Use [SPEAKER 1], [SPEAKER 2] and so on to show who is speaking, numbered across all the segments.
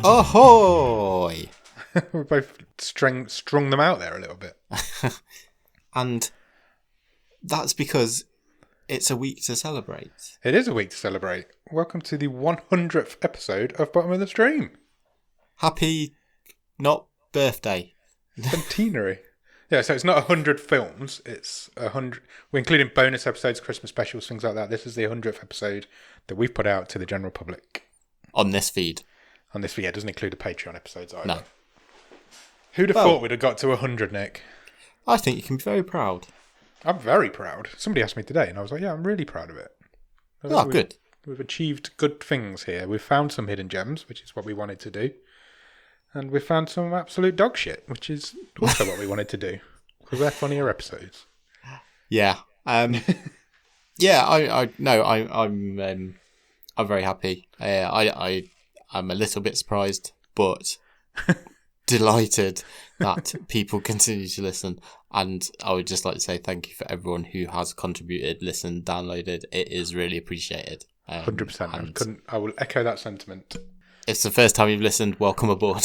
[SPEAKER 1] Ahoy!
[SPEAKER 2] We both strung them out there a little bit.
[SPEAKER 1] And that's because it's a week to celebrate.
[SPEAKER 2] It is a week to celebrate. Welcome to the 100th episode of Bottom of the Stream.
[SPEAKER 1] Happy, not birthday.
[SPEAKER 2] Centenary. Yeah, so it's not 100 films. It's 100. We're including bonus episodes, Christmas specials, things like that. This is the 100th episode that we've put out to the general public.
[SPEAKER 1] On this feed.
[SPEAKER 2] On this feed, yeah, it doesn't include the Patreon episodes either.
[SPEAKER 1] No.
[SPEAKER 2] Who'd have thought we'd have got to 100, Nick?
[SPEAKER 1] I think you can be very proud.
[SPEAKER 2] I'm very proud. Somebody asked me today, and I was like, yeah, I'm really proud of it.
[SPEAKER 1] Good.
[SPEAKER 2] We've achieved good things here. We've found some hidden gems, which is what we wanted to do. And we found some absolute dog shit, which is also what we wanted to do. Because they're funnier episodes.
[SPEAKER 1] Yeah. Yeah, I'm very happy. I'm a little bit surprised, but delighted that people continue to listen. And I would just like to say thank you for everyone who has contributed, listened, downloaded. It is really appreciated.
[SPEAKER 2] 100%. I will echo that sentiment.
[SPEAKER 1] It's the first time you've listened. Welcome aboard.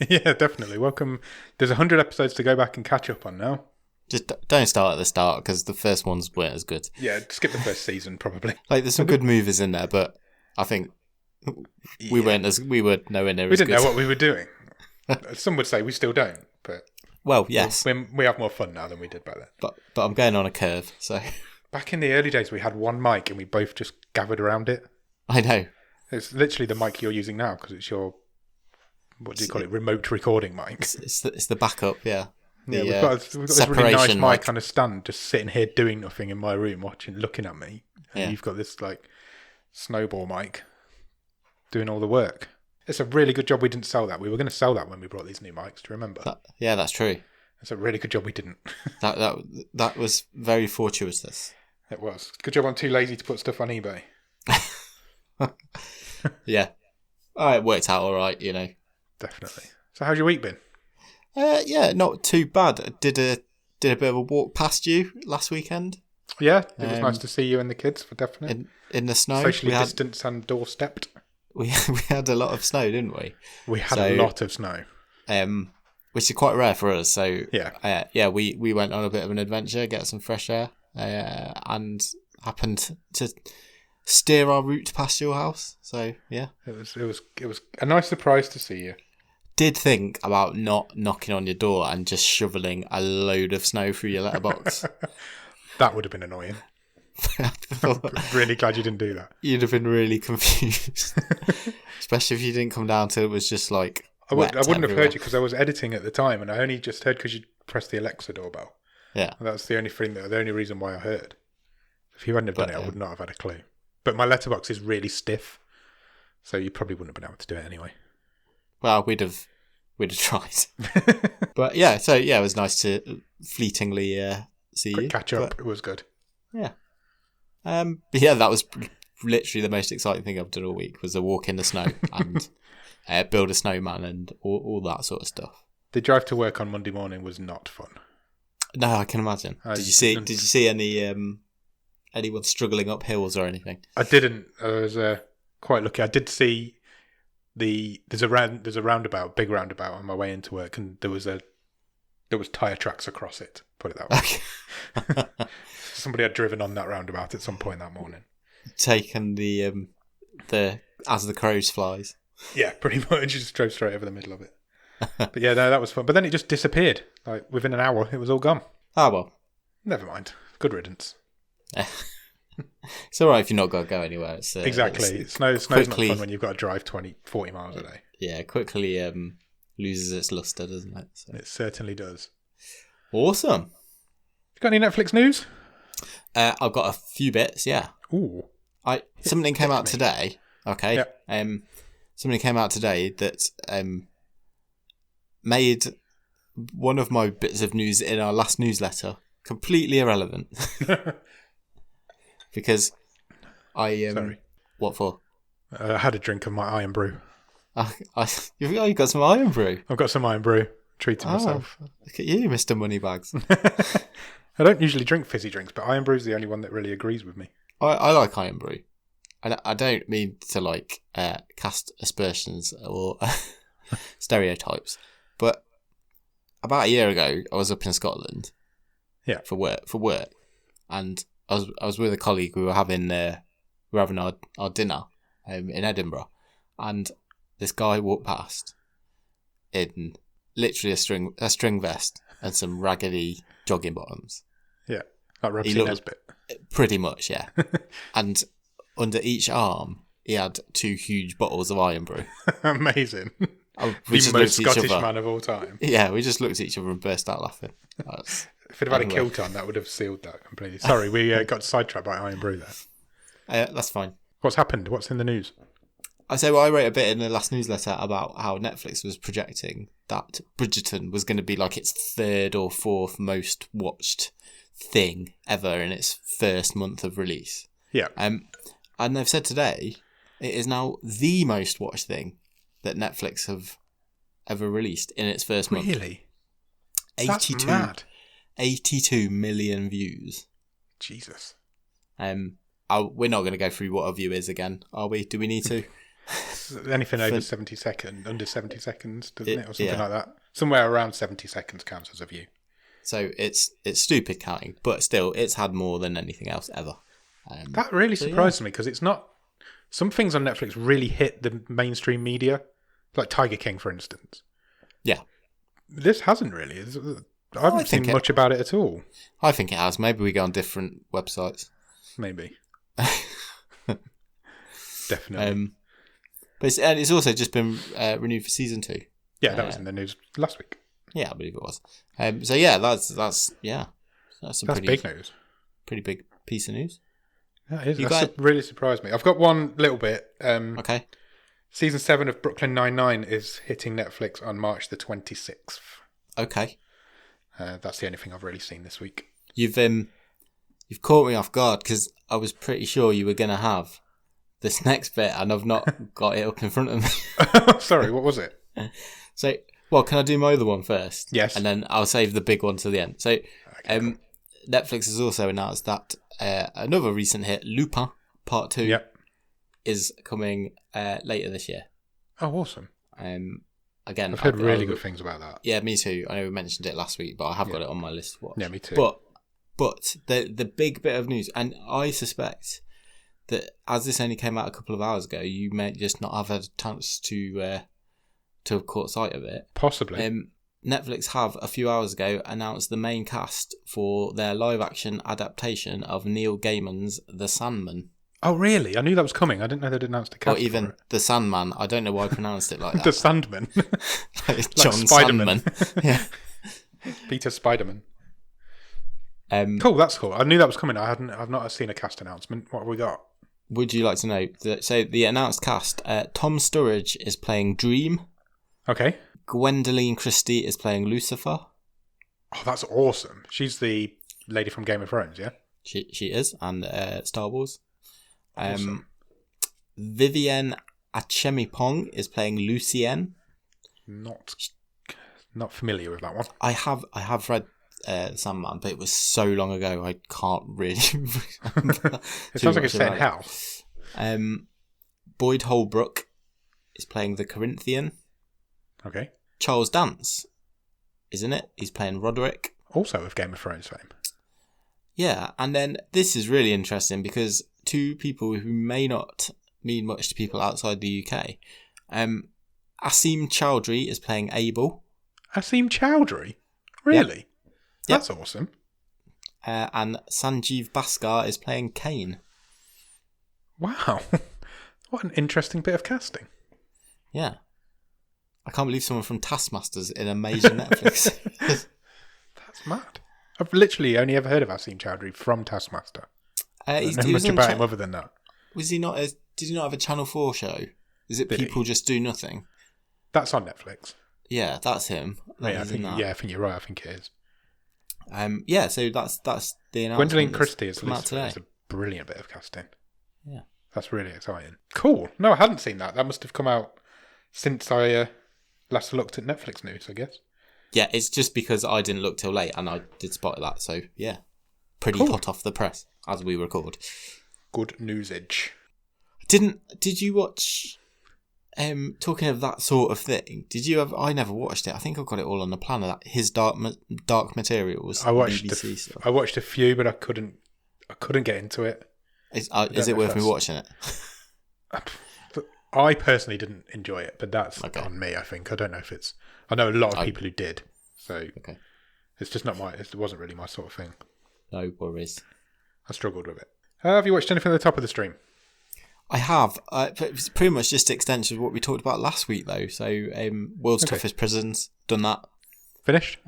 [SPEAKER 2] Yeah, definitely. Welcome. There's 100 episodes to go back and catch up on now.
[SPEAKER 1] Just don't start at the start because the first ones weren't as good.
[SPEAKER 2] Yeah, skip the first season probably.
[SPEAKER 1] Like there's some good movies in there, but I think we were nowhere near as good.
[SPEAKER 2] We didn't know what we were doing. Some would say we still don't, but
[SPEAKER 1] well, yes,
[SPEAKER 2] we have more fun now than we did back then.
[SPEAKER 1] But I'm going on a curve. So
[SPEAKER 2] back in the early days, we had one mic and we both just gathered around it.
[SPEAKER 1] I know.
[SPEAKER 2] It's literally the mic you're using now because it's your, what do you call it, remote recording mic.
[SPEAKER 1] It's the backup, yeah.
[SPEAKER 2] Yeah, we've got this really nice mic on a stand just sitting here doing nothing in my room looking at me. And you've got this like snowball mic doing all the work. It's a really good job we didn't sell that. We were going to sell that when we brought these new mics, do you remember?
[SPEAKER 1] Yeah, that's true.
[SPEAKER 2] It's a really good job we didn't.
[SPEAKER 1] That was very fortuitous.
[SPEAKER 2] It was. Good job I'm too lazy to put stuff on eBay.
[SPEAKER 1] Yeah. It worked out all right, you know.
[SPEAKER 2] Definitely. So how's your week been?
[SPEAKER 1] Yeah, not too bad. I did a bit of a walk past you last weekend. Yeah,
[SPEAKER 2] it was nice to see you and the kids, for definite.
[SPEAKER 1] In the snow.
[SPEAKER 2] Socially distanced and doorstepped.
[SPEAKER 1] We had a lot of snow, didn't we?
[SPEAKER 2] We had a lot of snow.
[SPEAKER 1] Which is quite rare for us. So
[SPEAKER 2] yeah,
[SPEAKER 1] we went on a bit of an adventure, get some fresh air, and happened to steer our route past your house. So yeah,
[SPEAKER 2] it was a nice surprise to see you.
[SPEAKER 1] Did think about not knocking on your door and just shoveling a load of snow through your letterbox.
[SPEAKER 2] That would have been annoying. I'm really glad you didn't do that.
[SPEAKER 1] You'd have been really confused, especially if you didn't come down till it was just like.
[SPEAKER 2] I wouldn't have heard you because I was editing at the time, and I only just heard because you pressed the Alexa doorbell.
[SPEAKER 1] Yeah,
[SPEAKER 2] and that's the only reason why I heard. If you hadn't have done it, I would not have had a clue. But my letterbox is really stiff, so you probably wouldn't have been able to do it anyway.
[SPEAKER 1] Well, we'd have tried. But yeah, so yeah, it was nice to fleetingly see you.
[SPEAKER 2] Catch up. It was good.
[SPEAKER 1] Yeah. But yeah, that was literally the most exciting thing I've done all week was a walk in the snow and build a snowman and all that sort of stuff.
[SPEAKER 2] The drive to work on Monday morning was not fun.
[SPEAKER 1] No, I can imagine. Did you see anyone struggling up hills or anything?
[SPEAKER 2] I didn't. I was quite lucky. I did see there's a roundabout, big roundabout on my way into work, and there was tyre tracks across it. Put it that way. Okay. Somebody had driven on that roundabout at some point that morning.
[SPEAKER 1] Taken the as the crows flies.
[SPEAKER 2] Yeah, pretty much. Just drove straight over the middle of it. But yeah, no, that was fun. But then it just disappeared. Like within an hour, it was all gone.
[SPEAKER 1] Ah, well.
[SPEAKER 2] Never mind. Good riddance.
[SPEAKER 1] It's all right if you're not going to go anywhere.
[SPEAKER 2] Exactly. Snow's not fun when you've got to drive 40 miles a day.
[SPEAKER 1] Yeah, it quickly loses its luster, doesn't it? So.
[SPEAKER 2] It certainly does.
[SPEAKER 1] Awesome.
[SPEAKER 2] You got any Netflix news?
[SPEAKER 1] I've got a few bits, yeah.
[SPEAKER 2] Ooh.
[SPEAKER 1] Something came out today. Okay. Yeah. Something came out today that made one of my bits of news in our last newsletter completely irrelevant. Because
[SPEAKER 2] Sorry.
[SPEAKER 1] What for?
[SPEAKER 2] I had a drink of my Iron Brew.
[SPEAKER 1] You've got some Iron Brew?
[SPEAKER 2] I've got some Iron Brew. Treating myself.
[SPEAKER 1] Look at you, Mr. Moneybags.
[SPEAKER 2] I don't usually drink fizzy drinks, but Iron Brew's the only one that really agrees with me.
[SPEAKER 1] I like Iron Brew. And I don't mean to cast aspersions or stereotypes. But about a year ago, I was up in Scotland.
[SPEAKER 2] Yeah.
[SPEAKER 1] For work, and I was with a colleague. We were having our dinner in Edinburgh, and this guy walked past in literally a string vest and some raggedy jogging bottoms.
[SPEAKER 2] Yeah, like Rob Nesbitt.
[SPEAKER 1] Pretty much, yeah. And under each arm, he had 2 huge bottles of Iron Brew.
[SPEAKER 2] Amazing.
[SPEAKER 1] We
[SPEAKER 2] the most Scottish man of all time.
[SPEAKER 1] Yeah, we just looked at each other and burst out laughing.
[SPEAKER 2] If it had a kilt on, that would have sealed that completely. Sorry, we got sidetracked by Iron Brew there.
[SPEAKER 1] That's fine.
[SPEAKER 2] What's happened? What's in the news?
[SPEAKER 1] I wrote a bit in the last newsletter about how Netflix was projecting that Bridgerton was going to be like its 3rd or 4th most watched thing ever in its first month of release.
[SPEAKER 2] Yeah.
[SPEAKER 1] And they've said today it is now the most watched thing that Netflix have ever released in its first month.
[SPEAKER 2] Really? That's mad.
[SPEAKER 1] 82 million views.
[SPEAKER 2] Jesus.
[SPEAKER 1] We're not going to go through what a view is again, are we? Do we need to?
[SPEAKER 2] Anything over 70 seconds, under 70 seconds, doesn't it? Or something like that. Somewhere around 70 seconds counts as a view.
[SPEAKER 1] So it's stupid counting, but still, it's had more than anything else ever.
[SPEAKER 2] That really surprised me, because it's not... Some things on Netflix really hit the mainstream media, like Tiger King, for instance.
[SPEAKER 1] Yeah.
[SPEAKER 2] This hasn't really. I haven't seen much about it at all.
[SPEAKER 1] I think it has. Maybe we go on different websites.
[SPEAKER 2] Maybe. Definitely.
[SPEAKER 1] But it's also just been renewed for season 2.
[SPEAKER 2] Yeah, that was in the news last week.
[SPEAKER 1] Yeah, I believe it was. So yeah, that's pretty
[SPEAKER 2] big news.
[SPEAKER 1] Pretty big piece of news.
[SPEAKER 2] That is. That really surprised me. I've got one little bit.
[SPEAKER 1] Okay.
[SPEAKER 2] Season 7 of Brooklyn Nine-Nine is hitting Netflix on March the 26th.
[SPEAKER 1] Okay.
[SPEAKER 2] That's the only thing I've really seen this week.
[SPEAKER 1] You've caught me off guard, because I was pretty sure you were going to have this next bit, and I've not got it up in front of me.
[SPEAKER 2] Sorry, what was it?
[SPEAKER 1] So, can I do my other one first?
[SPEAKER 2] Yes.
[SPEAKER 1] And then I'll save the big one to the end. So, okay. Netflix has also announced that another recent hit, Lupin Part 2, is coming later this year.
[SPEAKER 2] Oh, awesome.
[SPEAKER 1] Again,
[SPEAKER 2] I've heard really good things about that.
[SPEAKER 1] Yeah, me too. I know we mentioned it last week, but I have got it on my list to watch.
[SPEAKER 2] Yeah, me too.
[SPEAKER 1] But the big bit of news, and I suspect that as this only came out a couple of hours ago, you may just not have had a chance to have caught sight of it.
[SPEAKER 2] Possibly.
[SPEAKER 1] Netflix have a few hours ago announced the main cast for their live-action adaptation of Neil Gaiman's The Sandman.
[SPEAKER 2] Oh, really? I knew that was coming. I didn't know they'd announced a cast.
[SPEAKER 1] Or even The Sandman. I don't know why I pronounced it like that.
[SPEAKER 2] The Sandman.
[SPEAKER 1] Like John Spiderman. Yeah.
[SPEAKER 2] Peter Spiderman. Cool, that's cool. I knew that was coming. I've not seen a cast announcement. What have we got?
[SPEAKER 1] Would you like to know? So the announced cast, Tom Sturridge is playing Dream.
[SPEAKER 2] Okay.
[SPEAKER 1] Gwendoline Christie is playing Lucifer.
[SPEAKER 2] Oh, that's awesome. She's the lady from Game of Thrones, yeah?
[SPEAKER 1] She is, and Star Wars.
[SPEAKER 2] Awesome.
[SPEAKER 1] Vivienne Achemipong is playing Lucienne.
[SPEAKER 2] Not familiar with that one.
[SPEAKER 1] I have read Sandman, but it was so long ago I can't really remember.
[SPEAKER 2] It sounds like it's set in hell.
[SPEAKER 1] Boyd Holbrook is playing the Corinthian.
[SPEAKER 2] Okay.
[SPEAKER 1] Charles Dance is in it. He's playing Roderick.
[SPEAKER 2] Also of Game of Thrones fame.
[SPEAKER 1] Yeah, and then this is really interesting because 2 people who may not mean much to people outside the UK. Asim Chowdhury is playing Abel.
[SPEAKER 2] Asim Chowdhury? Really?
[SPEAKER 1] Yep.
[SPEAKER 2] That's awesome.
[SPEAKER 1] And Sanjeev Bhaskar is playing Cain.
[SPEAKER 2] Wow. What an interesting bit of casting.
[SPEAKER 1] Yeah. I can't believe someone from Taskmaster's in a major Netflix.
[SPEAKER 2] That's mad. I've literally only ever heard of Asim Chowdhury from Taskmaster. I don't know much about him other than that.
[SPEAKER 1] Was he not? Did he not have a Channel 4 show? Is it People Just Do Nothing?
[SPEAKER 2] That's on Netflix.
[SPEAKER 1] Yeah, that's him.
[SPEAKER 2] I think you're right. I think it is.
[SPEAKER 1] Yeah, so that's the announcement.
[SPEAKER 2] Gwendoline Christie is a brilliant bit of casting.
[SPEAKER 1] Yeah,
[SPEAKER 2] that's really exciting. Cool. No, I hadn't seen that. That must have come out since I last looked at Netflix news, I guess. Yeah,
[SPEAKER 1] it's just because I didn't look till late and I did spot that. So yeah, pretty hot off the press as we record.
[SPEAKER 2] Good newsage.
[SPEAKER 1] Did you watch Talking of that sort of thing, did you have? I never watched it. I think I've got it all on the planner. That his Dark Materials.
[SPEAKER 2] I watched
[SPEAKER 1] BBC stuff.
[SPEAKER 2] I watched a few, but I couldn't get into it.
[SPEAKER 1] Is it worth me watching it?
[SPEAKER 2] I personally didn't enjoy it, but that's
[SPEAKER 1] Okay.
[SPEAKER 2] on me. I think I don't know if it's. I know a lot of people who did, so
[SPEAKER 1] Okay.
[SPEAKER 2] it's just not my. It wasn't really my sort of thing.
[SPEAKER 1] No worries.
[SPEAKER 2] I struggled with it. Have you watched anything at the top of the stream?
[SPEAKER 1] I have. But it's pretty much just extension of what we talked about last week, though. So, World's Toughest Prisons, done that.
[SPEAKER 2] Finished?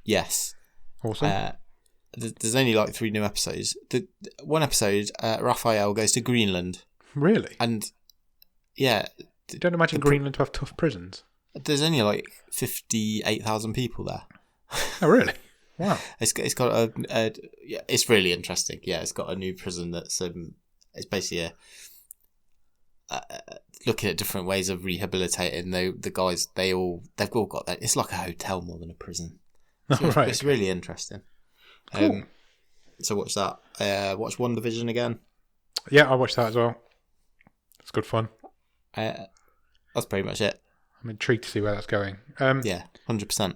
[SPEAKER 1] Yes.
[SPEAKER 2] Awesome.
[SPEAKER 1] There's only like 3 new episodes. The one episode, Raphael goes to Greenland.
[SPEAKER 2] Really?
[SPEAKER 1] And yeah,
[SPEAKER 2] You don't imagine Greenland to have tough prisons?
[SPEAKER 1] there's only like 58,000 people there.
[SPEAKER 2] Oh, really? Wow.
[SPEAKER 1] It's got yeah, it's really interesting. Yeah, it's got a new prison that's it's basically looking at different ways of rehabilitating the guys. They've all got that. It's like a hotel more than a prison. So
[SPEAKER 2] Right.
[SPEAKER 1] It's really interesting.
[SPEAKER 2] Cool.
[SPEAKER 1] So watch that. Watch One Division again.
[SPEAKER 2] Yeah, I watched that as well. It's good fun.
[SPEAKER 1] That's pretty much it.
[SPEAKER 2] I'm intrigued to see where that's going.
[SPEAKER 1] Yeah, 100%.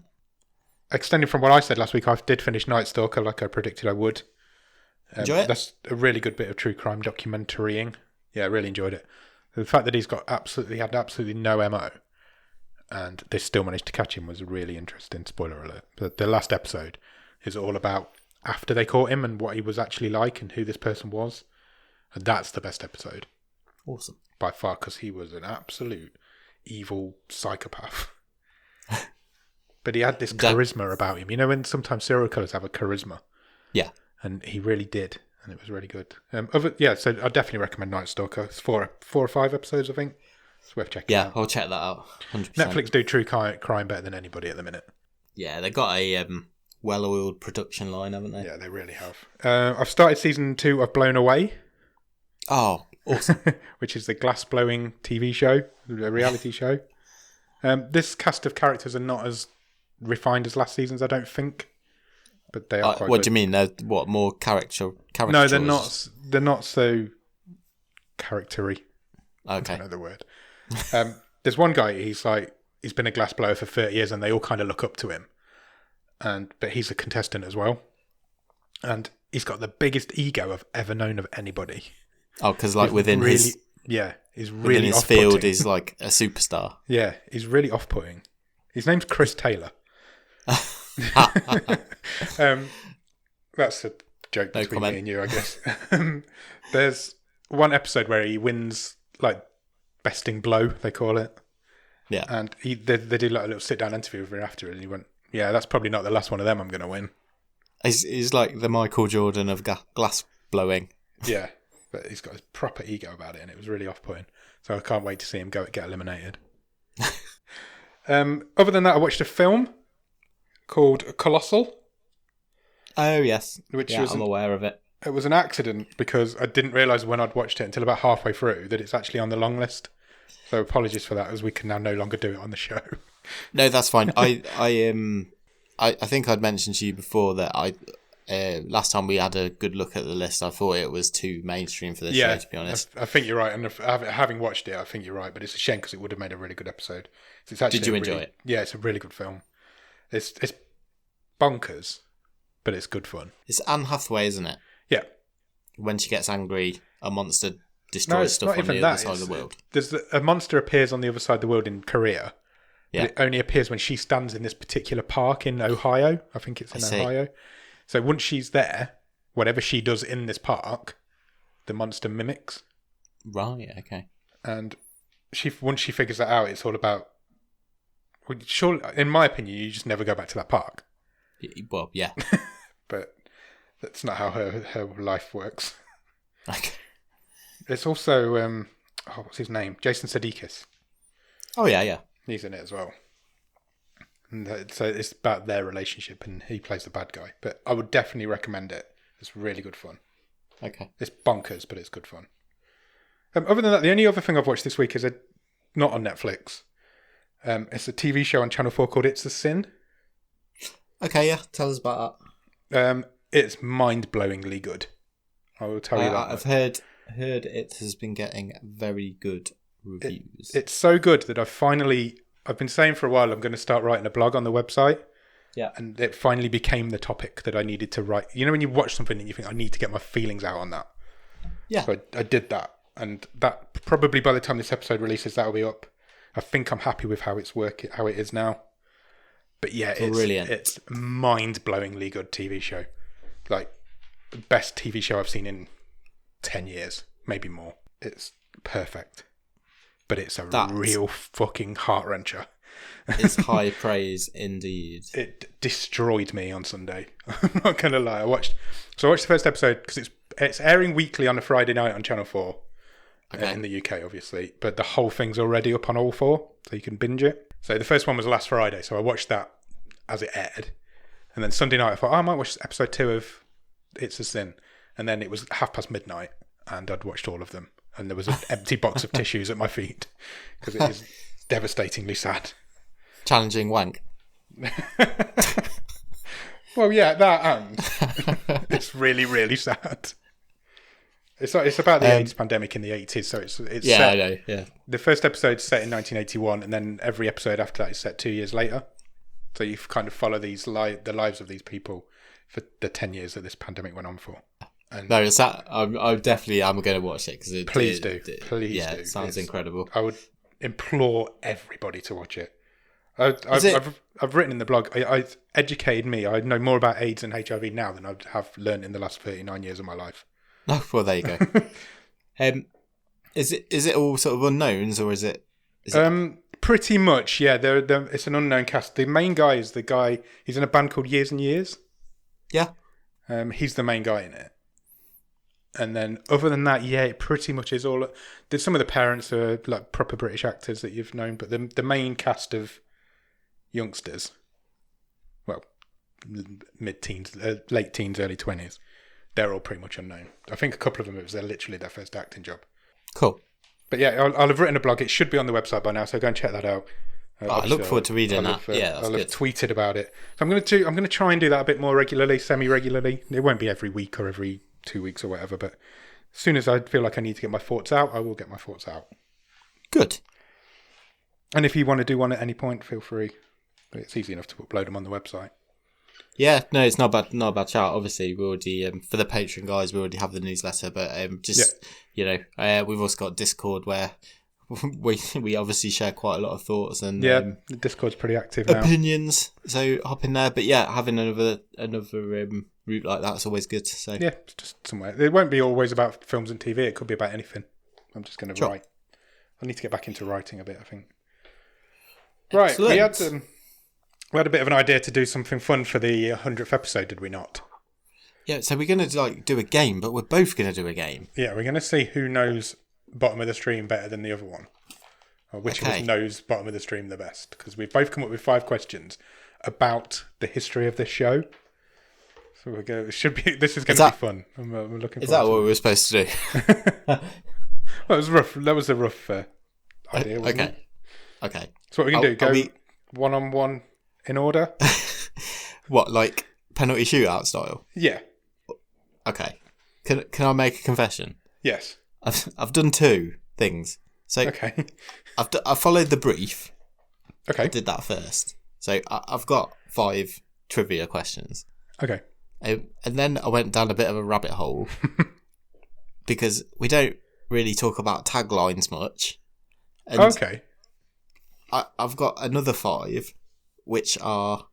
[SPEAKER 2] Extending from what I said last week, I did finish Night Stalker like I predicted I would.
[SPEAKER 1] Enjoy it?
[SPEAKER 2] That's a really good bit of true crime documentarying. Yeah, I really enjoyed it. The fact that he's got absolutely no MO and they still managed to catch him was really interesting. Spoiler alert. The last episode is all about after they caught him and what he was actually like and who this person was. And that's the best episode.
[SPEAKER 1] Awesome.
[SPEAKER 2] By far, because he was an absolute evil psychopath. But he had this charisma about him. You know when sometimes serial killers have a charisma?
[SPEAKER 1] Yeah.
[SPEAKER 2] And he really did. And it was really good. So I definitely recommend Night Stalker. It's 4 or 5 episodes, I think. It's worth checking out.
[SPEAKER 1] Yeah, I'll check that out. 100%.
[SPEAKER 2] Netflix do true crime better than anybody at the minute.
[SPEAKER 1] Yeah, they've got a well-oiled production line, haven't they?
[SPEAKER 2] Yeah, they really have. I've started season 2 of Blown Away.
[SPEAKER 1] Oh, awesome.
[SPEAKER 2] Which is the glass-blowing TV show, a reality show. This cast of characters are not as refined as last season's, I don't think. But they are quite
[SPEAKER 1] what
[SPEAKER 2] good.
[SPEAKER 1] do you mean? They're what, more character?
[SPEAKER 2] No, they're not. They're not so charactery.
[SPEAKER 1] Okay.
[SPEAKER 2] I don't know the word. There's one guy. He's been a glass blower for 30 years, and they all kind of look up to him. But he's a contestant as well, and he's got the biggest ego I've ever known of anybody.
[SPEAKER 1] Oh, because like within his
[SPEAKER 2] field,
[SPEAKER 1] he's like a superstar.
[SPEAKER 2] Yeah, he's really off-putting. His name's Chris Taylor. That's a joke between me and you, I guess. There's one episode where he wins, like, besting blow, they call it.
[SPEAKER 1] Yeah.
[SPEAKER 2] And they did like a little sit-down interview with him after it, and he went, yeah, that's probably not the last one of them I'm going to win.
[SPEAKER 1] He's like the Michael Jordan of glass blowing.
[SPEAKER 2] Yeah, but he's got a proper ego about it, and it was really off-putting. So I can't wait to see him get eliminated. Other than that, I watched a film called Colossal.
[SPEAKER 1] Oh, yes. I'm aware of it.
[SPEAKER 2] It was an accident because I didn't realise when I'd watched it until about halfway through that it's actually on the long list. So apologies for that, as we can now no longer do it on the show.
[SPEAKER 1] No, that's fine. I think I'd mentioned to you before that last time we had a good look at the list, I thought it was too mainstream for this show, to be honest.
[SPEAKER 2] I think you're right. And having watched it, I think you're right. But it's a shame because it would have made a really good episode. It's actually
[SPEAKER 1] Did you enjoy it?
[SPEAKER 2] Yeah, it's a really good film. It's bonkers, but it's good fun.
[SPEAKER 1] It's Anne Hathaway, isn't it?
[SPEAKER 2] Yeah.
[SPEAKER 1] When she gets angry, a monster destroys stuff on the other side of the world.
[SPEAKER 2] A monster appears on the other side of the world in Korea.
[SPEAKER 1] Yeah.
[SPEAKER 2] But it only appears when she stands in this particular park in Ohio. I think it's in Ohio. So once she's there, whatever she does in this park, the monster mimics.
[SPEAKER 1] Right, okay.
[SPEAKER 2] And once she figures that out, it's all about... Well, surely, in my opinion, you just never go back to that park.
[SPEAKER 1] Well, yeah.
[SPEAKER 2] But that's not how her life works.
[SPEAKER 1] Okay.
[SPEAKER 2] It's also... what's his name? Jason Sudeikis.
[SPEAKER 1] Oh, yeah.
[SPEAKER 2] He's in it as well. And so it's about their relationship, and he plays the bad guy. But I would definitely recommend it. It's really good fun.
[SPEAKER 1] Okay.
[SPEAKER 2] It's bonkers, but it's good fun. Other than that, the only other thing I've watched this week is not on Netflix. It's a TV show on Channel 4 called It's a Sin.
[SPEAKER 1] Okay, yeah. Tell us about
[SPEAKER 2] that. It's mind-blowingly good. I will tell you that.
[SPEAKER 1] I've heard it has been getting very good reviews.
[SPEAKER 2] It's so good that I've been saying for a while I'm going to start writing a blog on the website.
[SPEAKER 1] Yeah.
[SPEAKER 2] And it finally became the topic that I needed to write. You know when you watch something and you think, I need to get my feelings out on that?
[SPEAKER 1] Yeah.
[SPEAKER 2] So I did that. And that probably by the time this episode releases, that'll be up. I think I'm happy with how it is now. But yeah, it's mind-blowingly good TV show. Like, the best TV show I've seen in 10 years, maybe more. It's perfect. But it's a real fucking heart-wrencher.
[SPEAKER 1] It's high praise indeed.
[SPEAKER 2] It destroyed me on Sunday. I'm not going to lie. I watched the first episode because it's airing weekly on a Friday night on Channel 4 in the UK, obviously. But the whole thing's already up on all four, so you can binge it. So the first one was last Friday, so I watched that as it aired. And then Sunday night I thought, I might watch episode 2 of It's a Sin. And then it was midnight, and I'd watched all of them. And there was an empty box of tissues at my feet because it is devastatingly sad.
[SPEAKER 1] Challenging wank.
[SPEAKER 2] Well, yeah, that and it's really, really sad. It's about the AIDS pandemic in the 80s, so it's
[SPEAKER 1] yeah,
[SPEAKER 2] set,
[SPEAKER 1] I know, yeah.
[SPEAKER 2] The first episode's set in 1981, and then every episode after that is set 2 years later. So you kind of follow the lives of these people for the 10 years that this pandemic went on for. And
[SPEAKER 1] no, it's that. I definitely am going to watch it because
[SPEAKER 2] please do.
[SPEAKER 1] It sounds incredible.
[SPEAKER 2] I would implore everybody to watch it. I've written in the blog. I've educated me. I know more about AIDS and HIV now than I have learned in the last 39 years of my life.
[SPEAKER 1] Oh, well, there you go. Is it all sort of unknowns, or is it?
[SPEAKER 2] Pretty much, yeah. It's an unknown cast. The main guy is the guy. He's in a band called Years and Years.
[SPEAKER 1] Yeah.
[SPEAKER 2] He's the main guy in it. And then, other than that, yeah, it pretty much is all. There's some of the parents are like proper British actors that you've known, but the main cast of youngsters, well, mid-teens, late teens, early 20s, they're all pretty much unknown. I think a couple of them, it was literally their first acting job.
[SPEAKER 1] Cool.
[SPEAKER 2] But yeah, I'll have written a blog. It should be on the website by now, so go and check that out.
[SPEAKER 1] I look forward to reading that. Yeah, that's
[SPEAKER 2] I'll
[SPEAKER 1] good.
[SPEAKER 2] have tweeted about it. So I'm going to try and do that a bit more regularly, semi-regularly. It won't be every week or every 2 weeks or whatever, but as soon as I feel like I need to get my thoughts out, I will get my thoughts out.
[SPEAKER 1] Good.
[SPEAKER 2] And if you want to do one at any point, feel free. But it's easy enough to upload them on the website.
[SPEAKER 1] Yeah, no, it's not a bad shout. Obviously, we already for the Patreon guys, we already have the newsletter, but we've also got Discord where we obviously share quite a lot of thoughts and
[SPEAKER 2] the Discord's pretty active now.
[SPEAKER 1] Opinions. So hop in there, but yeah, having another route like that's always good. So
[SPEAKER 2] yeah, it's just somewhere. It won't be always about films and TV. It could be about anything. I'm just going to write. I need to get back into writing a bit, I think. Right,
[SPEAKER 1] excellent.
[SPEAKER 2] We had a bit of an idea to do something fun for the 100th episode, did we not?
[SPEAKER 1] Yeah, so we're going to do a game, but we're both going to do a game.
[SPEAKER 2] Yeah, we're going to see who knows Bottom of the Stream better than the other one. Or which of us knows Bottom of the Stream the best. Because we've both come up with 5 questions about the history of this show. So this is going to be fun. I'm looking forward to it.
[SPEAKER 1] Is that what we were supposed to do?
[SPEAKER 2] Well, it was rough. That was a rough idea, wasn't it?
[SPEAKER 1] Okay.
[SPEAKER 2] So what we can do, go one-on-one in order?
[SPEAKER 1] What, like penalty shootout style?
[SPEAKER 2] Yeah.
[SPEAKER 1] Okay. Can I make a confession?
[SPEAKER 2] Yes.
[SPEAKER 1] I've done 2 things. So
[SPEAKER 2] okay.
[SPEAKER 1] I followed the brief.
[SPEAKER 2] Okay.
[SPEAKER 1] I did that first. So I've got 5 trivia questions.
[SPEAKER 2] Okay.
[SPEAKER 1] And then I went down a bit of a rabbit hole because we don't really talk about taglines much. And
[SPEAKER 2] okay.
[SPEAKER 1] I've got another 5, which are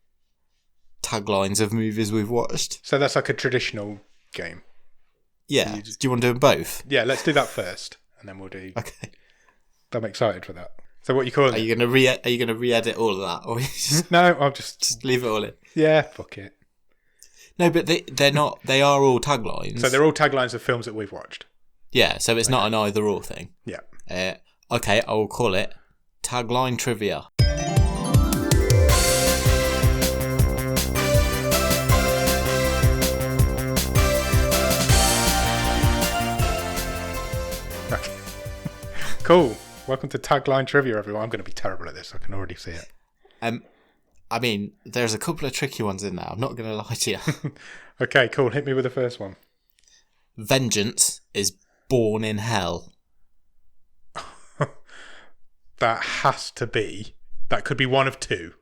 [SPEAKER 1] taglines of movies we've watched.
[SPEAKER 2] So that's like a traditional game.
[SPEAKER 1] Yeah. Do you want to do them both?
[SPEAKER 2] Yeah, let's do that first, and then we'll do.
[SPEAKER 1] Okay.
[SPEAKER 2] I'm excited for that. So what are you calling it?
[SPEAKER 1] Are you going to re-edit all of that, or
[SPEAKER 2] No, I'll just
[SPEAKER 1] leave it all in?
[SPEAKER 2] Yeah, fuck it.
[SPEAKER 1] No, but they're not. They are all taglines.
[SPEAKER 2] So they're all taglines of films that we've watched.
[SPEAKER 1] Yeah, so it's not an either-or thing.
[SPEAKER 2] Yeah.
[SPEAKER 1] Okay, I will call it tagline trivia.
[SPEAKER 2] Okay. Cool. Welcome to tagline trivia, everyone. I'm going to be terrible at this. I can already see it.
[SPEAKER 1] I mean, there's a couple of tricky ones in there. I'm not going to lie to you.
[SPEAKER 2] Okay, cool. Hit me with the first one.
[SPEAKER 1] Vengeance is born in hell.
[SPEAKER 2] That could be one of two.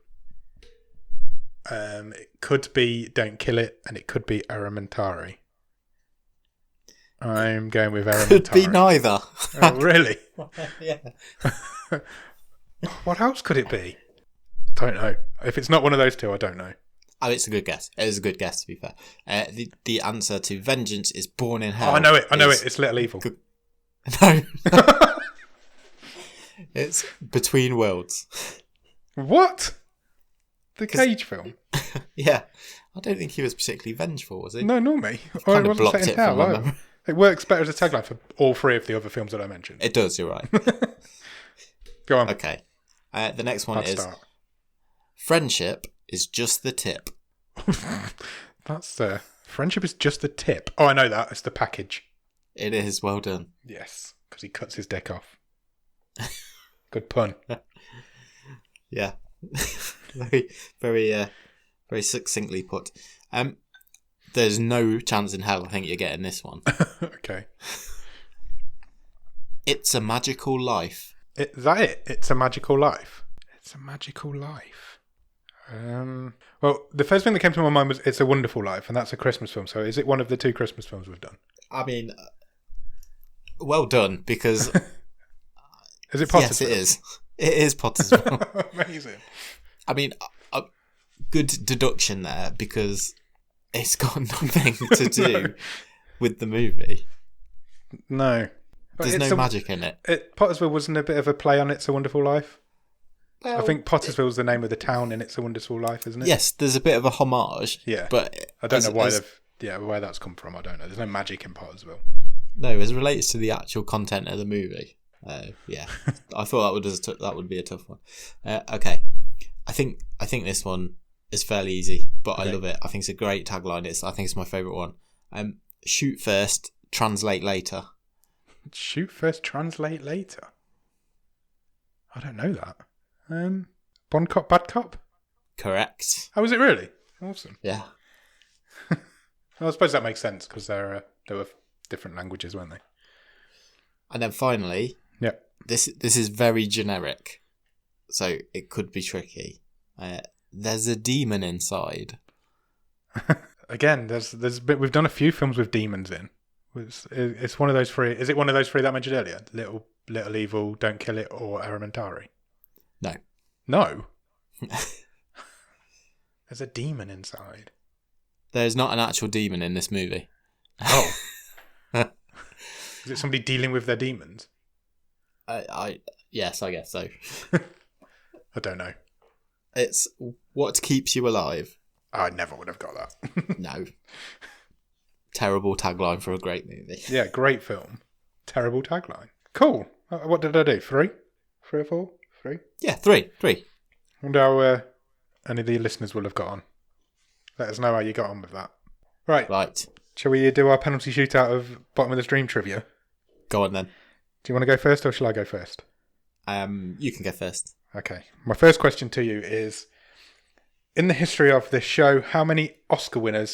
[SPEAKER 2] It could be Don't Kill It, and it could be Aramentari. I'm going with Aramentari.
[SPEAKER 1] Could be neither.
[SPEAKER 2] Oh, really?
[SPEAKER 1] Yeah.
[SPEAKER 2] What else could it be? Don't know. If it's not one of those two, I don't know.
[SPEAKER 1] Oh, it's a good guess. It is a good guess, to be fair. The answer to Vengeance is Born in Hell.
[SPEAKER 2] Oh, I know it. It's Little Evil.
[SPEAKER 1] No. It's Between Worlds.
[SPEAKER 2] What? The Cage film?
[SPEAKER 1] Yeah. I don't think he was particularly vengeful, was he?
[SPEAKER 2] No, not me.
[SPEAKER 1] Kind of blocked it from my memory.
[SPEAKER 2] It works better as a tagline for all three of the other films that I mentioned.
[SPEAKER 1] It does, you're right.
[SPEAKER 2] Go on.
[SPEAKER 1] Okay. The next one is
[SPEAKER 2] Start.
[SPEAKER 1] Friendship is just the tip.
[SPEAKER 2] That's friendship is just the tip. Oh, I know that. It's the package.
[SPEAKER 1] It is, well done.
[SPEAKER 2] Yes, because he cuts his dick off. Good pun.
[SPEAKER 1] Yeah. Very, very, very succinctly put. There's no chance in hell I think you're getting this one.
[SPEAKER 2] Okay.
[SPEAKER 1] It's a Magical Life.
[SPEAKER 2] Is that it? It's a Magical Life. It's a Magical Life. Well, the first thing that came to my mind was It's a Wonderful Life, and that's a Christmas film. So is it one of the two Christmas films we've done?
[SPEAKER 1] I mean, well done, because...
[SPEAKER 2] Is it Pottersville?
[SPEAKER 1] Yes, it is. It is Pottersville.
[SPEAKER 2] Amazing.
[SPEAKER 1] I mean, a good deduction there, because it's got nothing to do with the movie.
[SPEAKER 2] No.
[SPEAKER 1] There's no magic in it.
[SPEAKER 2] Pottersville wasn't a bit of a play on It's a Wonderful Life?
[SPEAKER 1] Well,
[SPEAKER 2] I think Pottersville's the name of the town in It's a Wonderful Life, isn't it?
[SPEAKER 1] Yes, there's a bit of a homage.
[SPEAKER 2] Yeah.
[SPEAKER 1] But
[SPEAKER 2] I don't know where that's come from. I don't know. There's no magic in Pottersville.
[SPEAKER 1] No, as relates to the actual content of the movie. Yeah. I thought that would be a tough one. Okay. I think this one is fairly easy, but okay. I love it. I think it's a great tagline. I think it's my favourite one. Shoot first, translate later.
[SPEAKER 2] Shoot first, translate later. I don't know that. Bon Cop, Bad Cop?
[SPEAKER 1] Correct.
[SPEAKER 2] Oh, was it really? Awesome.
[SPEAKER 1] Yeah.
[SPEAKER 2] Well, I suppose that makes sense because they were different languages, weren't they?
[SPEAKER 1] And then finally,
[SPEAKER 2] yeah,
[SPEAKER 1] this is very generic, so it could be tricky. There's a demon inside.
[SPEAKER 2] Again, we've done a few films with demons in. It's one of those three. Is it one of those three that I mentioned earlier? Little Evil, Don't Kill It, or Aramentari? No. There's a demon inside.
[SPEAKER 1] There's not an actual demon in this movie.
[SPEAKER 2] Oh. Is it somebody dealing with their demons?
[SPEAKER 1] Yes, I guess so.
[SPEAKER 2] I don't know.
[SPEAKER 1] It's what keeps you alive.
[SPEAKER 2] I never would have got that.
[SPEAKER 1] No. Terrible tagline for a great movie.
[SPEAKER 2] Yeah, great film. Terrible tagline. Cool. What did I do? 3? 3 or 4? 3?
[SPEAKER 1] Yeah, 3.
[SPEAKER 2] I wonder how any of the listeners will have got on. Let us know how you got on with that. Right. Shall we do our penalty shootout of Bottom of the Stream trivia?
[SPEAKER 1] Go on then.
[SPEAKER 2] Do you want to go first or shall I go first?
[SPEAKER 1] You can go first.
[SPEAKER 2] Okay. My first question to you is, in the history of this show, how many Oscar-winning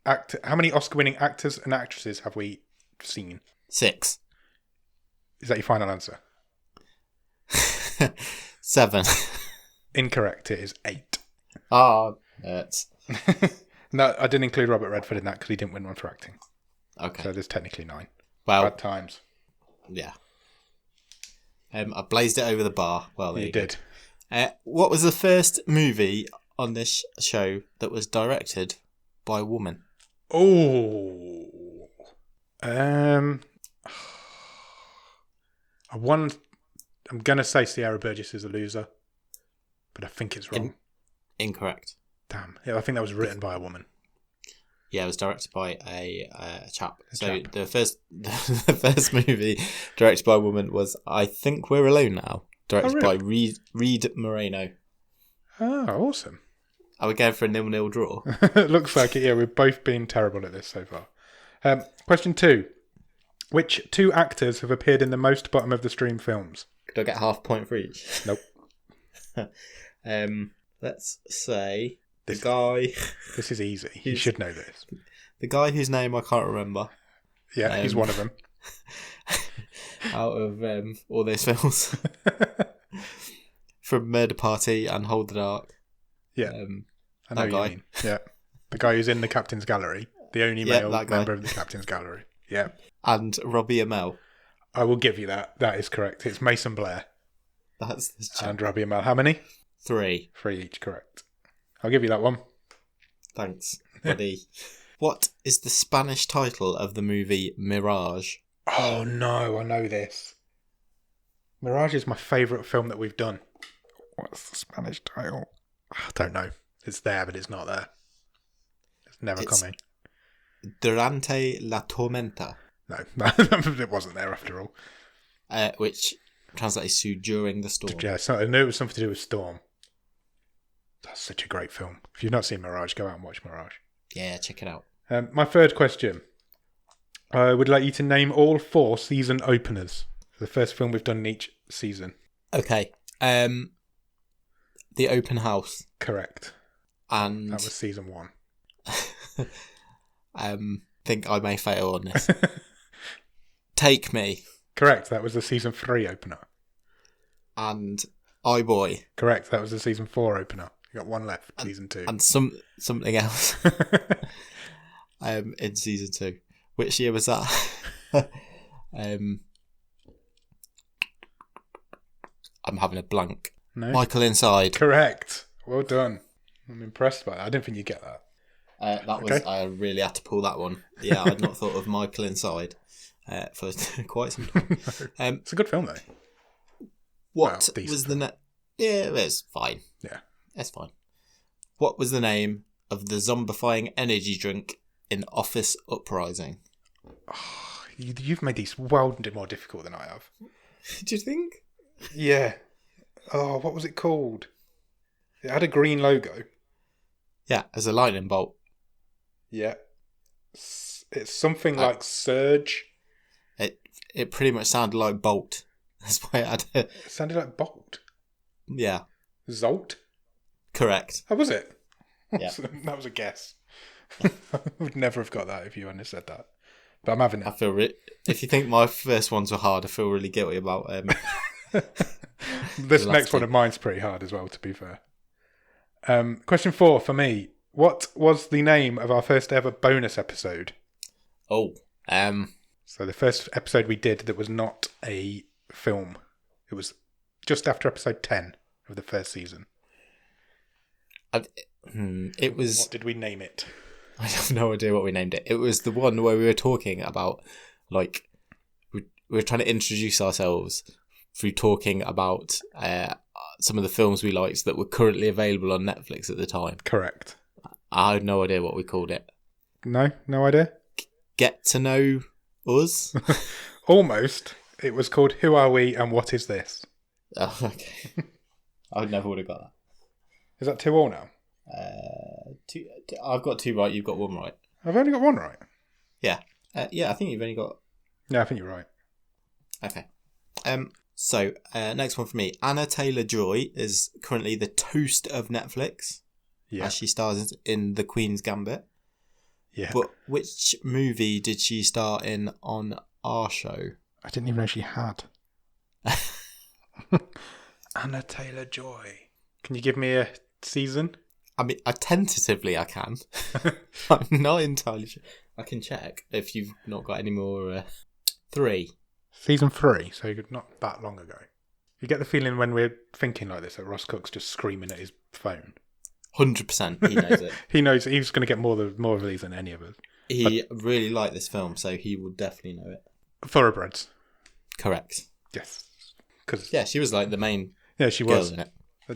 [SPEAKER 2] actors and actresses have we seen?
[SPEAKER 1] 6.
[SPEAKER 2] Is that your final answer?
[SPEAKER 1] 7.
[SPEAKER 2] Incorrect. It is 8.
[SPEAKER 1] Oh, hurts.
[SPEAKER 2] No, I didn't include Robert Redford in that because he didn't win one for acting.
[SPEAKER 1] Okay.
[SPEAKER 2] So there's technically 9.
[SPEAKER 1] Well,
[SPEAKER 2] bad times.
[SPEAKER 1] Yeah. I blazed it over the bar. Well,
[SPEAKER 2] you did.
[SPEAKER 1] What was the first movie on this show that was directed by a woman?
[SPEAKER 2] Oh. I'm going to say Sierra Burgess is a loser, but I think it's wrong.
[SPEAKER 1] Incorrect.
[SPEAKER 2] Damn. Yeah, I think that was written by a woman.
[SPEAKER 1] Yeah, it was directed by a chap. The first movie directed by a woman was I Think We're Alone Now, directed by Reed Moreno.
[SPEAKER 2] Oh, awesome.
[SPEAKER 1] Are we going for a 0-0 draw?
[SPEAKER 2] It looks like it, yeah. We've both been terrible at this so far. Question 2. Which 2 actors have appeared in the most Bottom of the Stream films?
[SPEAKER 1] Could I get half a point for each?
[SPEAKER 2] Nope.
[SPEAKER 1] Let's say the guy...
[SPEAKER 2] This is easy. You should know this.
[SPEAKER 1] The guy whose name I can't remember.
[SPEAKER 2] Yeah, he's one of them.
[SPEAKER 1] Out of all those films. from Murder Party and Hold the Dark.
[SPEAKER 2] Yeah, I know
[SPEAKER 1] that
[SPEAKER 2] who
[SPEAKER 1] guy.
[SPEAKER 2] you mean. Yeah, the guy who's in the captain's gallery, the only male member of the captain's gallery. Yeah,
[SPEAKER 1] and Robbie Amell.
[SPEAKER 2] I will give you that. That is correct. It's Mason Blair.
[SPEAKER 1] That's the chap.
[SPEAKER 2] And Robbie Amell. How many?
[SPEAKER 1] 3.
[SPEAKER 2] 3 each, correct. I'll give you that one.
[SPEAKER 1] Thanks, buddy. What is the Spanish title of the movie Mirage?
[SPEAKER 2] Oh no, I know this. Mirage is my favourite film that we've done. What's the Spanish title? I don't know. It's there, but it's not there. It's never coming.
[SPEAKER 1] Durante la Tormenta.
[SPEAKER 2] No, it wasn't there after all.
[SPEAKER 1] Which translates to During the Storm.
[SPEAKER 2] Yeah, I knew it was something to do with Storm. That's such a great film. If you've not seen Mirage, go out and watch Mirage.
[SPEAKER 1] Yeah, check it out.
[SPEAKER 2] My third question. I would like you to name all 4 season openers. The first film we've done in each season.
[SPEAKER 1] Okay. The Open House.
[SPEAKER 2] Correct.
[SPEAKER 1] And
[SPEAKER 2] that was season 1.
[SPEAKER 1] Think I may fail on this. Take Me.
[SPEAKER 2] Correct. That was the season 3 opener.
[SPEAKER 1] And I Boy.
[SPEAKER 2] Correct. That was the season 4 opener. You got one left. Season 2.
[SPEAKER 1] And something else. In season 2. Which year was that? I'm having a blank.
[SPEAKER 2] No.
[SPEAKER 1] Michael Inside.
[SPEAKER 2] Correct. Well done. I'm impressed by that. I didn't think you'd get that.
[SPEAKER 1] That was I really had to pull that one. Yeah, I'd not thought of Michael Inside for quite some time.
[SPEAKER 2] It's a good film though.
[SPEAKER 1] What was the Yeah, it's fine.
[SPEAKER 2] Yeah,
[SPEAKER 1] it's fine. What was the name of the zombifying energy drink in Office Uprising?
[SPEAKER 2] Oh, you've made these well more difficult than I have.
[SPEAKER 1] Do you think?
[SPEAKER 2] Yeah. Oh, what was it called? It had a green logo.
[SPEAKER 1] Yeah, as a lightning bolt.
[SPEAKER 2] Yeah. It's something like Surge.
[SPEAKER 1] It pretty much sounded like Bolt. That's why it had
[SPEAKER 2] It sounded like Bolt.
[SPEAKER 1] Yeah.
[SPEAKER 2] Zolt?
[SPEAKER 1] Correct.
[SPEAKER 2] Oh, was it?
[SPEAKER 1] Yeah.
[SPEAKER 2] That was a guess. I would never have got that if you hadn't said that. But I'm having it.
[SPEAKER 1] I feel if you think my first ones were hard, I feel really guilty about
[SPEAKER 2] this next one of mine's pretty hard as well, to be fair. Question 4 for me. What was the name of our first ever bonus episode?
[SPEAKER 1] So
[SPEAKER 2] the first episode we did that was not a film. It was just after episode 10 of the first season.
[SPEAKER 1] It was...
[SPEAKER 2] What did we name it?
[SPEAKER 1] I have no idea what we named it. It was the one where we were talking about, like, we were trying to introduce ourselves through talking about some of the films we liked that were currently available on Netflix at the time.
[SPEAKER 2] Correct.
[SPEAKER 1] I have no idea what we called it.
[SPEAKER 2] No idea?
[SPEAKER 1] Get to Know Us?
[SPEAKER 2] Almost. It was called Who Are We and What Is This?
[SPEAKER 1] Oh, okay. I never would have got that.
[SPEAKER 2] Is that 2-2 now?
[SPEAKER 1] I've got 2 right, you've got 1 right.
[SPEAKER 2] I've only got 1 right.
[SPEAKER 1] Yeah. Yeah, I think you've only got...
[SPEAKER 2] Yeah, I think you're right.
[SPEAKER 1] Okay. So, next one for me. Anna Taylor-Joy is currently the toast of Netflix.
[SPEAKER 2] Yeah.
[SPEAKER 1] As she stars in The Queen's Gambit.
[SPEAKER 2] Yeah.
[SPEAKER 1] But which movie did she star in on our show?
[SPEAKER 2] I didn't even know she had. Anna Taylor-Joy. Can you give me a season?
[SPEAKER 1] I mean, tentatively I can. I'm not entirely sure. I can check if you've not got any more. 3.
[SPEAKER 2] Season 3, so not that long ago. You get the feeling when we're thinking like this that Ross Cook's just screaming at his phone.
[SPEAKER 1] 100%, he knows it.
[SPEAKER 2] He knows he's going to get more of these than any of us.
[SPEAKER 1] He really liked this film, so he would definitely know it.
[SPEAKER 2] Thoroughbreds.
[SPEAKER 1] Correct.
[SPEAKER 2] Yes.
[SPEAKER 1] Yeah, she was like the main
[SPEAKER 2] she
[SPEAKER 1] girl
[SPEAKER 2] was.
[SPEAKER 1] in it.
[SPEAKER 2] I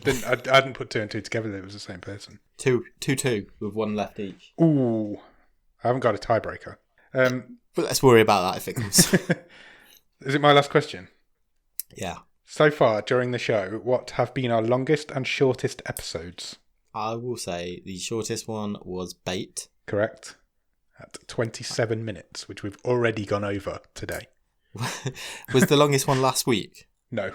[SPEAKER 2] didn't put 2 and 2 together that it was the same person.
[SPEAKER 1] 2-2 with 1 left each.
[SPEAKER 2] Ooh. I haven't got a tiebreaker.
[SPEAKER 1] But let's worry about that if it comes.
[SPEAKER 2] Is it my last question?
[SPEAKER 1] Yeah.
[SPEAKER 2] So far during the show, what have been our longest and shortest episodes?
[SPEAKER 1] I will say the shortest one was Bait.
[SPEAKER 2] Correct. At 27 minutes, which we've already gone over today.
[SPEAKER 1] Was the longest one last week?
[SPEAKER 2] No.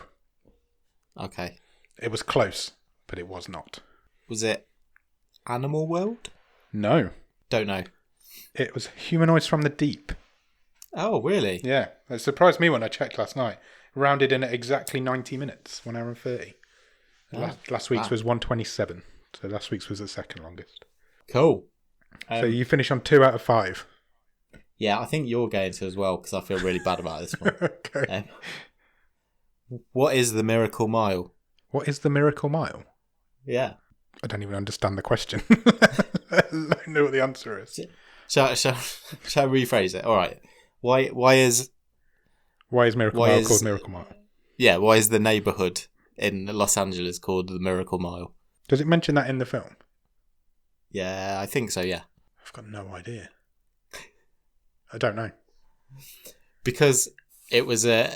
[SPEAKER 1] Okay.
[SPEAKER 2] It was close, but it was not.
[SPEAKER 1] Was it Animal World?
[SPEAKER 2] No.
[SPEAKER 1] Don't know.
[SPEAKER 2] It was Humanoids from the Deep.
[SPEAKER 1] Oh, really?
[SPEAKER 2] Yeah. It surprised me when I checked last night. Rounded in at exactly 90 minutes, 1 hour and 30. Last week's was 127. So last week's was the second longest.
[SPEAKER 1] Cool.
[SPEAKER 2] So you finish on 2 out of 5.
[SPEAKER 1] Yeah, I think you're going to as well because I feel really bad about this one.
[SPEAKER 2] Okay.
[SPEAKER 1] What is the Miracle Mile?
[SPEAKER 2] What is the Miracle Mile?
[SPEAKER 1] Yeah.
[SPEAKER 2] I don't even understand the question. I don't know what the answer is.
[SPEAKER 1] Shall I rephrase it? All right. Why is
[SPEAKER 2] Miracle Mile called Miracle Mile?
[SPEAKER 1] Yeah, why is the neighborhood in Los Angeles called the Miracle Mile?
[SPEAKER 2] Does it mention that in the film?
[SPEAKER 1] Yeah, I think so, yeah.
[SPEAKER 2] I've got no idea. I don't know.
[SPEAKER 1] Because it was an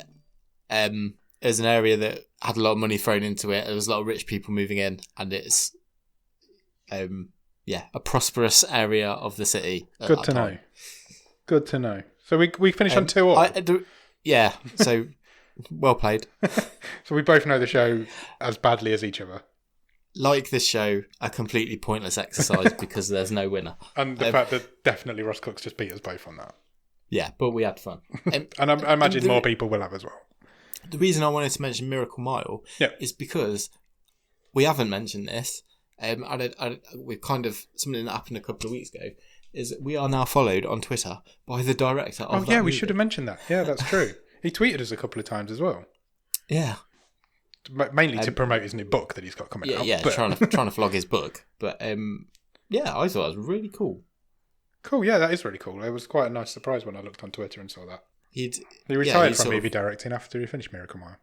[SPEAKER 1] area that had a lot of money thrown into it. There was a lot of rich people moving in, and it's a prosperous area of the city.
[SPEAKER 2] Good to know. Good to know. So we finish on 2-2.
[SPEAKER 1] Yeah, so well played.
[SPEAKER 2] So we both know the show as badly as each other.
[SPEAKER 1] Like this show, a completely pointless exercise because there's no winner.
[SPEAKER 2] And the fact that definitely Ross Cook's just beat us both on that.
[SPEAKER 1] Yeah, but we had fun.
[SPEAKER 2] And I imagine more people will have as well.
[SPEAKER 1] The reason I wanted to mention Miracle Mile is because we haven't mentioned this. We've kind of, something that happened a couple of weeks ago, is that we are now followed on Twitter by the director of that movie.
[SPEAKER 2] We should have mentioned that. Yeah, that's true. He tweeted us a couple of times as well.
[SPEAKER 1] Yeah.
[SPEAKER 2] Mainly to promote his new book that he's got coming out.
[SPEAKER 1] Yeah, trying to flog his book. But I thought it was really cool.
[SPEAKER 2] Cool, yeah, that is really cool. It was quite a nice surprise when I looked on Twitter and saw that. He retired from movie directing after he finished Miracle Mile.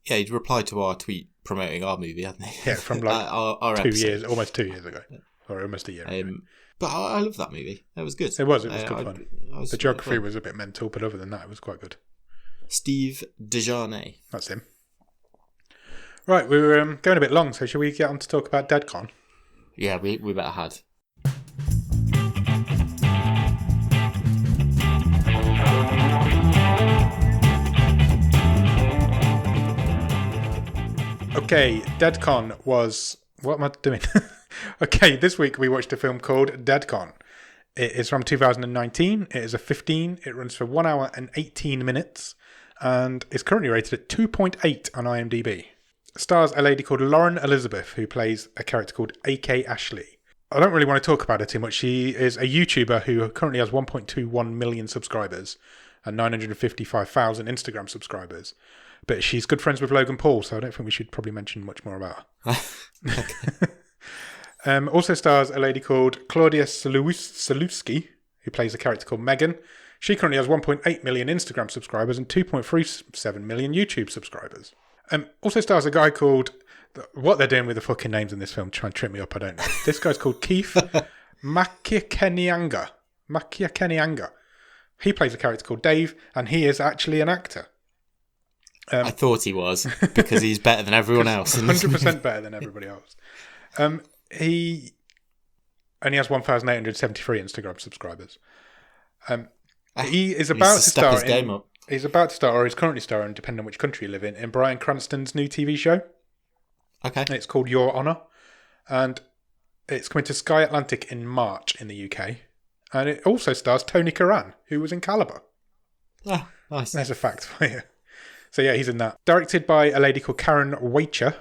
[SPEAKER 1] Yeah, he'd replied to our tweet promoting our movie, hadn't he?
[SPEAKER 2] Yeah, from like
[SPEAKER 1] our
[SPEAKER 2] 2
[SPEAKER 1] episode.
[SPEAKER 2] years, almost 2 years ago. Or almost a year ago.
[SPEAKER 1] But I love that movie. It was good.
[SPEAKER 2] It was good fun. The geography
[SPEAKER 1] fun.
[SPEAKER 2] was a bit mental, but other than that, it was quite good.
[SPEAKER 1] Steve Desjarnais.
[SPEAKER 2] That's him. Right, we were going a bit long, so shall we get on to talk about Deadcon?
[SPEAKER 1] Yeah, we better had.
[SPEAKER 2] Okay, Deadcon was... What am I doing? Okay, this week we watched a film called Deadcon. It is from 2019. It is a 15. It runs for 1 hour and 18 minutes. And is currently rated at 2.8 on IMDb. It stars a lady called Lauren Elizabeth, who plays a character called A.K. Ashley. I don't really want to talk about her too much. She is a YouTuber who currently has 1.21 million subscribers and 955,000 Instagram subscribers. But she's good friends with Logan Paul, so I don't think we should probably mention much more about her. Also stars a lady called Claudia Salewski, who plays a character called Megan. She currently has 1.8 million Instagram subscribers and 2.37 million YouTube subscribers. Also stars a guy called... What they're doing with the fucking names in this film, try and trip me up, I don't know. This guy's called Keith Makiakenianga. He plays a character called Dave, and he is actually an actor.
[SPEAKER 1] I thought he was, because he's better than everyone else.
[SPEAKER 2] 100% better than everybody else. He only has 1,873 Instagram subscribers. He is about to star in... He's about to star, or he's currently starring, depending on which country you live in Bryan Cranston's new TV show.
[SPEAKER 1] Okay.
[SPEAKER 2] It's called Your Honour. And it's coming to Sky Atlantic in March in the UK. And it also stars Tony Curran, who was in Caliber.
[SPEAKER 1] Ah, nice.
[SPEAKER 2] There's a fact for you. So yeah, he's in that. Directed by a lady called Karen Wacher.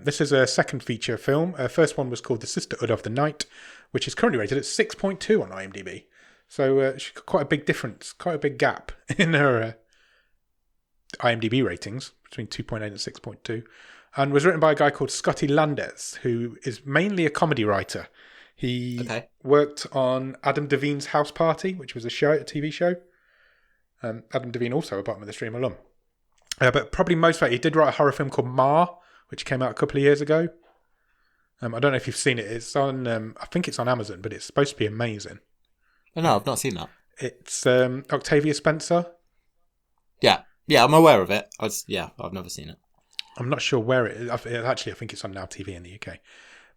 [SPEAKER 2] This is a second feature film. Her first one was called The Sisterhood of the Night, which is currently rated at 6.2 on IMDb. So she's got quite a big difference, quite a big gap in her IMDb ratings between 2.8 and 6.2. And was written by a guy called Scotty Landes, who is mainly a comedy writer. He worked on Adam Devine's House Party, which was a TV show. Adam Devine also a Bottom of the Stream alum. But probably most of it, he did write a horror film called Ma, which came out a couple of years ago. I don't know if you've seen it. It's on, I think it's on Amazon, but it's supposed to be amazing.
[SPEAKER 1] Oh, no, I've not seen that.
[SPEAKER 2] It's Octavia Spencer.
[SPEAKER 1] Yeah, I'm aware of it. I've never seen it.
[SPEAKER 2] I'm not sure where it is. Actually, I think it's on Now TV in the UK.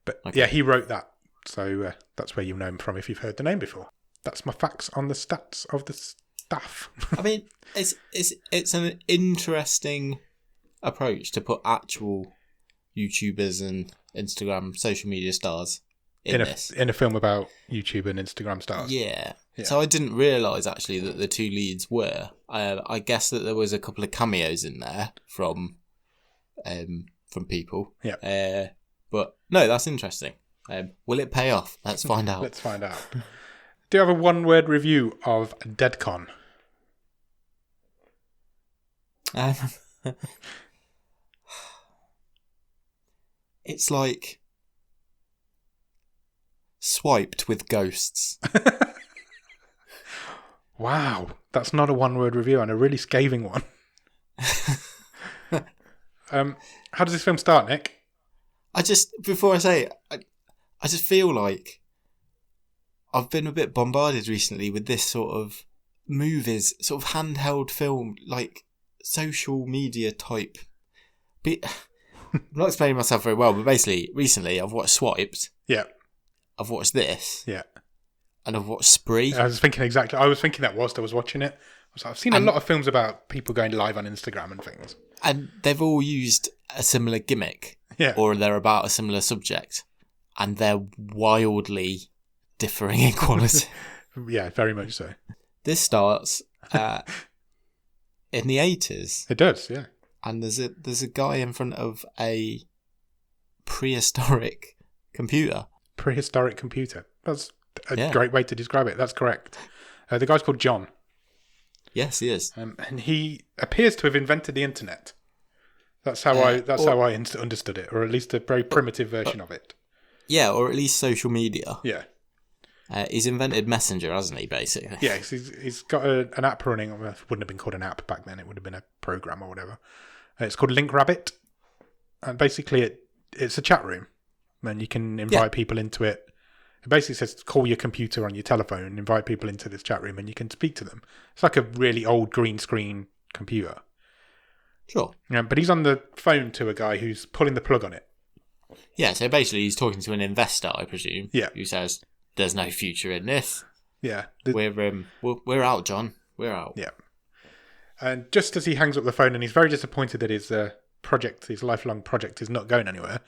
[SPEAKER 2] But yeah, he wrote that. So that's where you'll know him from if you've heard the name before. That's my facts on the stats of the staff. I
[SPEAKER 1] mean, it's an interesting approach to put actual YouTubers and Instagram social media stars in
[SPEAKER 2] a film about YouTube and Instagram stars.
[SPEAKER 1] Yeah. So I didn't realise actually that the two leads were. I guess that there was a couple of cameos in there from from people.
[SPEAKER 2] Yeah.
[SPEAKER 1] But no, that's interesting. Will it pay off? Let's find out.
[SPEAKER 2] Let's find out. Do you have a one-word review of Deadcon?
[SPEAKER 1] It's like swiped with ghosts.
[SPEAKER 2] Wow, that's not a one-word review and a really scathing one. How does this film start, Nick?
[SPEAKER 1] Before I say it, I just feel like I've been a bit bombarded recently with this sort of movies, sort of handheld film, like social media type. I'm not explaining myself very well, but basically, recently I've watched Swiped.
[SPEAKER 2] Yeah.
[SPEAKER 1] I've watched this.
[SPEAKER 2] Yeah.
[SPEAKER 1] And I've watched Spree.
[SPEAKER 2] I was thinking that whilst I was watching it. I've seen a lot of films about people going live on Instagram and things.
[SPEAKER 1] And they've all used a similar gimmick.
[SPEAKER 2] Yeah.
[SPEAKER 1] Or they're about a similar subject. And they're wildly differing in quality.
[SPEAKER 2] Yeah, very much so.
[SPEAKER 1] This starts in the 80s.
[SPEAKER 2] It does, yeah.
[SPEAKER 1] And there's a guy in front of a prehistoric computer.
[SPEAKER 2] Prehistoric computer. That's a great way to describe it. That's correct. The guy's called John.
[SPEAKER 1] Yes, he is.
[SPEAKER 2] And he appears to have invented the internet. That's how I understood it, or at least a very primitive version of it.
[SPEAKER 1] Yeah, or at least social media.
[SPEAKER 2] Yeah.
[SPEAKER 1] He's invented Messenger, hasn't he, basically?
[SPEAKER 2] Yeah, he's got an app running. It wouldn't have been called an app back then. It would have been a program or whatever. It's called Link Rabbit. And basically it's a chat room. And you can invite people into it. It basically says call your computer on your telephone and invite people into this chat room and you can speak to them. It's like a really old green screen computer.
[SPEAKER 1] Sure.
[SPEAKER 2] Yeah, but he's on the phone to a guy who's pulling the plug on it.
[SPEAKER 1] Yeah, so basically he's talking to an investor, I presume.
[SPEAKER 2] Yeah.
[SPEAKER 1] Who says, there's no future in this.
[SPEAKER 2] Yeah.
[SPEAKER 1] We're out, John. We're out.
[SPEAKER 2] Yeah. And just as he hangs up the phone and he's very disappointed that his lifelong project is not going anywhere,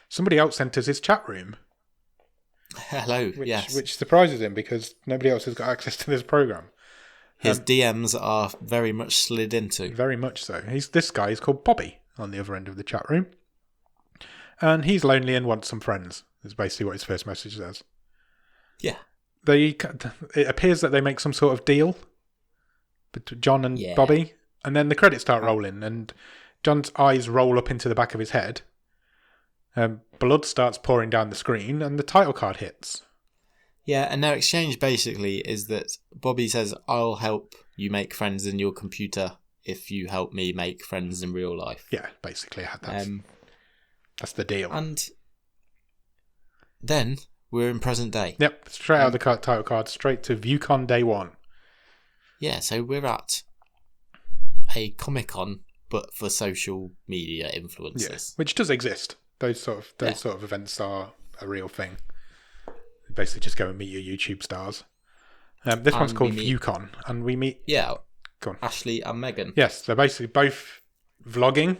[SPEAKER 2] somebody else enters his chat room.
[SPEAKER 1] Hello, yes.
[SPEAKER 2] Which surprises him because nobody else has got access to this program.
[SPEAKER 1] His DMs are very much slid into.
[SPEAKER 2] Very much so. This guy is called Bobby on the other end of the chat room. And he's lonely and wants some friends, is basically what his first message says.
[SPEAKER 1] Yeah.
[SPEAKER 2] It appears that they make some sort of deal between John and Bobby. And then the credits start rolling and John's eyes roll up into the back of his head. Blood starts pouring down the screen and the title card hits.
[SPEAKER 1] Yeah, and their exchange basically is that Bobby says, I'll help you make friends in your computer if you help me make friends in real life.
[SPEAKER 2] Yeah, basically. That's the deal.
[SPEAKER 1] And then we're in present day.
[SPEAKER 2] Yep, straight out of the title card, straight to ViewCon Day 1. Yeah,
[SPEAKER 1] so we're at a Comic-Con, but for social media influencers.
[SPEAKER 2] Yeah, which does exist. Those sort of events are a real thing. You basically just go and meet your YouTube stars. This one's called ViewCon, and we meet...
[SPEAKER 1] Yeah,
[SPEAKER 2] go on.
[SPEAKER 1] Ashley and Megan.
[SPEAKER 2] Yes, they're basically both vlogging.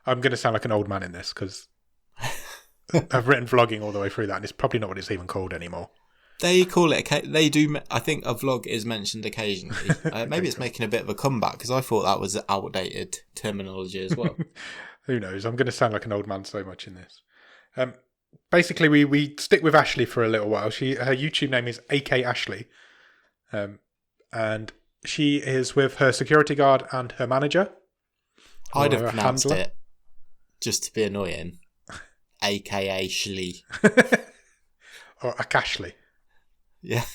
[SPEAKER 2] I'm going to sound like an old man in this, because I've written vlogging all the way through that, and it's probably not what it's even called anymore.
[SPEAKER 1] They call it... They do... I think a vlog is mentioned occasionally. Maybe it's making a bit of a comeback, because I thought that was outdated terminology as well.
[SPEAKER 2] Who knows? I'm going to sound like an old man so much in this. Basically, we stick with Ashley for a little while. Her YouTube name is AK Ashley. And she is with her security guard and her manager.
[SPEAKER 1] I'd have pronounced it, just to be annoying, AKA Shlee.
[SPEAKER 2] Or Akashley.
[SPEAKER 1] Yeah.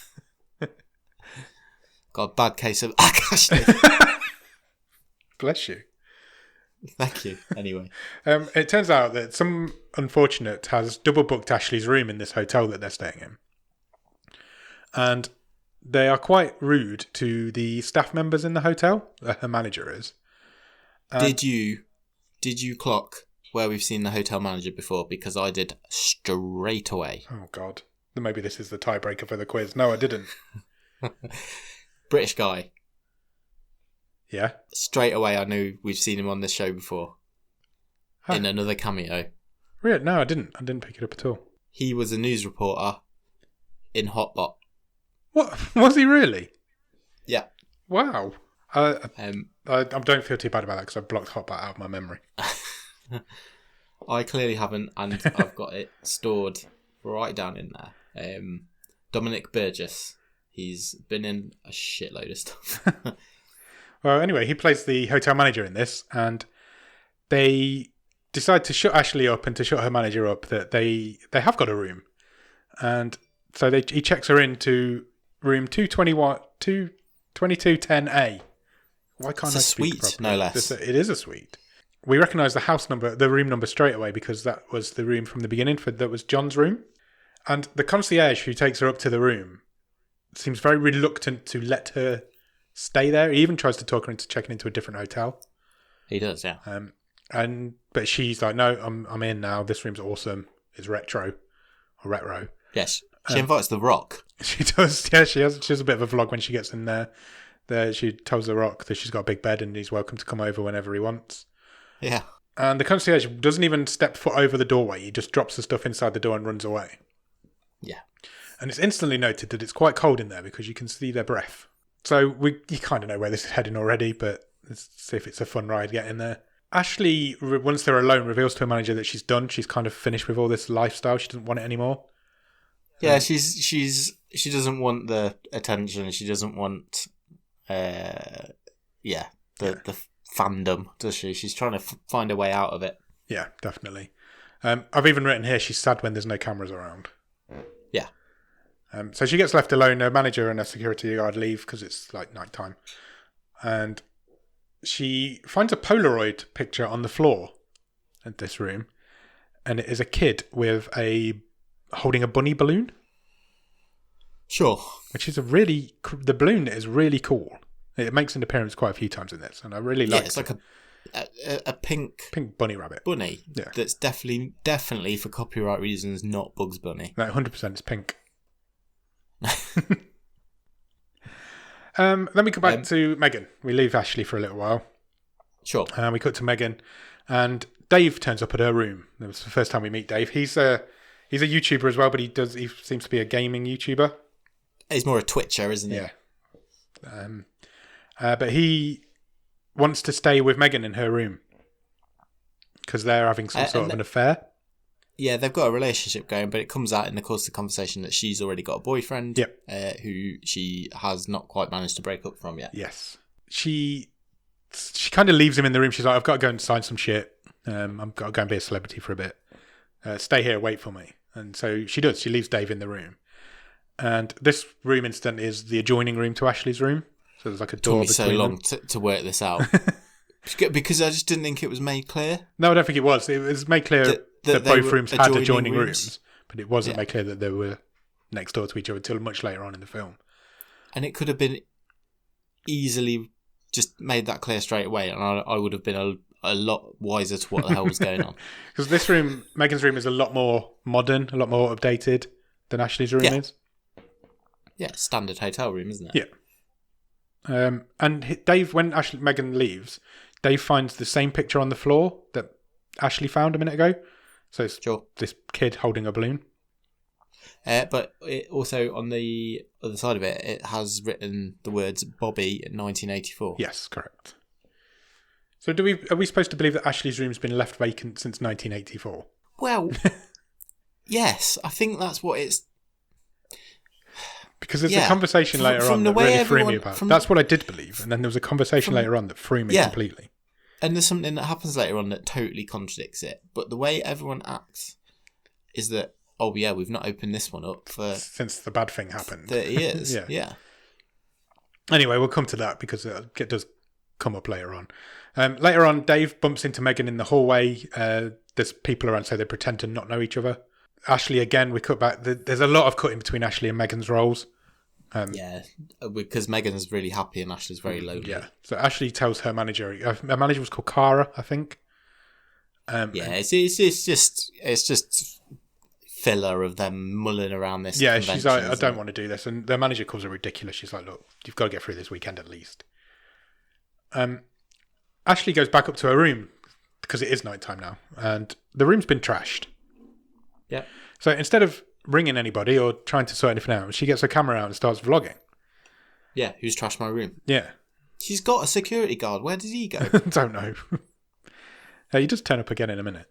[SPEAKER 1] Got a bad case of Akashley.
[SPEAKER 2] Bless you.
[SPEAKER 1] Thank you. Anyway.
[SPEAKER 2] It turns out that some unfortunate has double booked Ashley's room in this hotel that they're staying in. And they are quite rude to the staff members in the hotel. Her manager is.
[SPEAKER 1] Did you clock where we've seen the hotel manager before? Because I did straight away.
[SPEAKER 2] Oh, God. Maybe this is the tiebreaker for the quiz. No, I didn't.
[SPEAKER 1] British guy.
[SPEAKER 2] Yeah.
[SPEAKER 1] Straight away I knew we've seen him on this show before. Huh. In another cameo.
[SPEAKER 2] Really? No, I didn't pick it up at all.
[SPEAKER 1] He was a news reporter in Hotbot.
[SPEAKER 2] What? Was he really?
[SPEAKER 1] Yeah.
[SPEAKER 2] Wow. I don't feel too bad about that because I blocked Hotbot out of my memory.
[SPEAKER 1] I clearly haven't, and I've got it stored right down in there. Dominic Burgess. He's been in a shitload of stuff.
[SPEAKER 2] Well, anyway, he plays the hotel manager in this, and they decide to shut Ashley up and to shut her manager up that they have got a room. And so he checks her into room 2210A. Why can't
[SPEAKER 1] It's
[SPEAKER 2] I
[SPEAKER 1] a
[SPEAKER 2] speak
[SPEAKER 1] suite,
[SPEAKER 2] properly?
[SPEAKER 1] no less.
[SPEAKER 2] It is a suite. We recognise the room number straight away because that was the room from the beginning. That was John's room. And the concierge who takes her up to the room seems very reluctant to let her stay there. He even tries to talk her into checking into a different hotel.
[SPEAKER 1] He does, yeah.
[SPEAKER 2] But she's like, no, I'm in now. This room's awesome. It's retro.
[SPEAKER 1] Yes. She invites The Rock.
[SPEAKER 2] She does. Yeah, she has a bit of a vlog when she gets in there. She tells The Rock that she's got a big bed and he's welcome to come over whenever he wants.
[SPEAKER 1] Yeah.
[SPEAKER 2] And the concierge doesn't even step foot over the doorway. He just drops the stuff inside the door and runs away.
[SPEAKER 1] Yeah.
[SPEAKER 2] And it's instantly noted that it's quite cold in there because you can see their breath. So you kind of know where this is heading already, but let's see if it's a fun ride getting there. Ashley, once they're alone, reveals to her manager that she's done. She's kind of finished with all this lifestyle. She doesn't want it anymore.
[SPEAKER 1] Yeah, she doesn't want the attention. She doesn't want, the fandom, does she? She's trying to find a way out of it.
[SPEAKER 2] Yeah, definitely. I've even written here she's sad when there's no cameras around.
[SPEAKER 1] Yeah.
[SPEAKER 2] So she gets left alone. Her manager and her security guard leave because it's like night time. And she finds a Polaroid picture on the floor at this room. And it is a kid with holding a bunny balloon.
[SPEAKER 1] Sure.
[SPEAKER 2] Which is the balloon is really cool. It makes an appearance quite a few times in this. And I really like it.
[SPEAKER 1] It's like a pink
[SPEAKER 2] bunny rabbit.
[SPEAKER 1] Bunny.
[SPEAKER 2] Yeah.
[SPEAKER 1] That's definitely for copyright reasons, not Bugs Bunny.
[SPEAKER 2] No, 100% it's pink. Then we come back to Megan. We leave Ashley for a little while.
[SPEAKER 1] Sure.
[SPEAKER 2] We cut to Megan, and Dave turns up at her room. It was the first time we meet Dave. He's a YouTuber as well, but he seems to be a gaming YouTuber.
[SPEAKER 1] He's more a Twitcher, isn't he?
[SPEAKER 2] Yeah. But he wants to stay with Megan in her room because they're having some sort of an affair.
[SPEAKER 1] Yeah, they've got a relationship going, but it comes out in the course of the conversation that she's already got a boyfriend who she has not quite managed to break up from yet.
[SPEAKER 2] Yes. She kind of leaves him in the room. She's like, I've got to go and sign some shit. I've got to go and be a celebrity for a bit. Stay here, wait for me. And so she does. She leaves Dave in the room. And this room incident is the adjoining room to Ashley's room. So there's like a door between them.
[SPEAKER 1] It took me so long to work this out. Because I just didn't think it was made clear.
[SPEAKER 2] No, I don't think it was. It was made clear that both rooms had adjoining rooms, but it wasn't made clear that they were next door to each other until much later on in the film. And
[SPEAKER 1] it could have been easily just made that clear straight away, and I would have been a lot wiser to what the hell was going on.
[SPEAKER 2] Because this room, Megan's room, is a lot more modern, a lot more updated than Ashley's room is.
[SPEAKER 1] Yeah, standard hotel room, isn't it?
[SPEAKER 2] Yeah. And Dave, when Megan leaves, Dave finds the same picture on the floor that Ashley found a minute ago. So it's this kid holding a balloon.
[SPEAKER 1] But it also, on the other side of it, it has written the words Bobby in 1984.
[SPEAKER 2] Yes, correct. So are we supposed to believe that Ashley's room's been left vacant since 1984?
[SPEAKER 1] Well, yes, I think that's what it's...
[SPEAKER 2] Because there's a conversation later on that really threw me about. That's what I did believe. And then there was a conversation later on that threw me completely.
[SPEAKER 1] And there's something that happens later on that totally contradicts it. But the way everyone acts is that, we've not opened this one up
[SPEAKER 2] since the bad thing happened.
[SPEAKER 1] 30 years. yeah.
[SPEAKER 2] Anyway, we'll come to that because it does come up later on. Later on, Dave bumps into Megan in the hallway. There's people around, so they pretend to not know each other. Ashley, again, we cut back. There's a lot of cutting between Ashley and Megan's roles.
[SPEAKER 1] Because Megan's really happy and Ashley's very lonely.
[SPEAKER 2] Yeah. So Ashley tells her manager. Her manager was called Cara, I think.
[SPEAKER 1] It's just filler of them mulling around this.
[SPEAKER 2] Yeah, she's like, I don't want to do this, and their manager calls her ridiculous. She's like, look, you've got to get through this weekend at least. Ashley goes back up to her room because it is nighttime now, and the room's been trashed.
[SPEAKER 1] Yeah.
[SPEAKER 2] So instead of ringing anybody or trying to sort anything out, she gets her camera out and starts vlogging.
[SPEAKER 1] Yeah, who's trashed my room?
[SPEAKER 2] Yeah.
[SPEAKER 1] She's got a security guard. Where did he go?
[SPEAKER 2] Don't know. He does turn up again in a minute.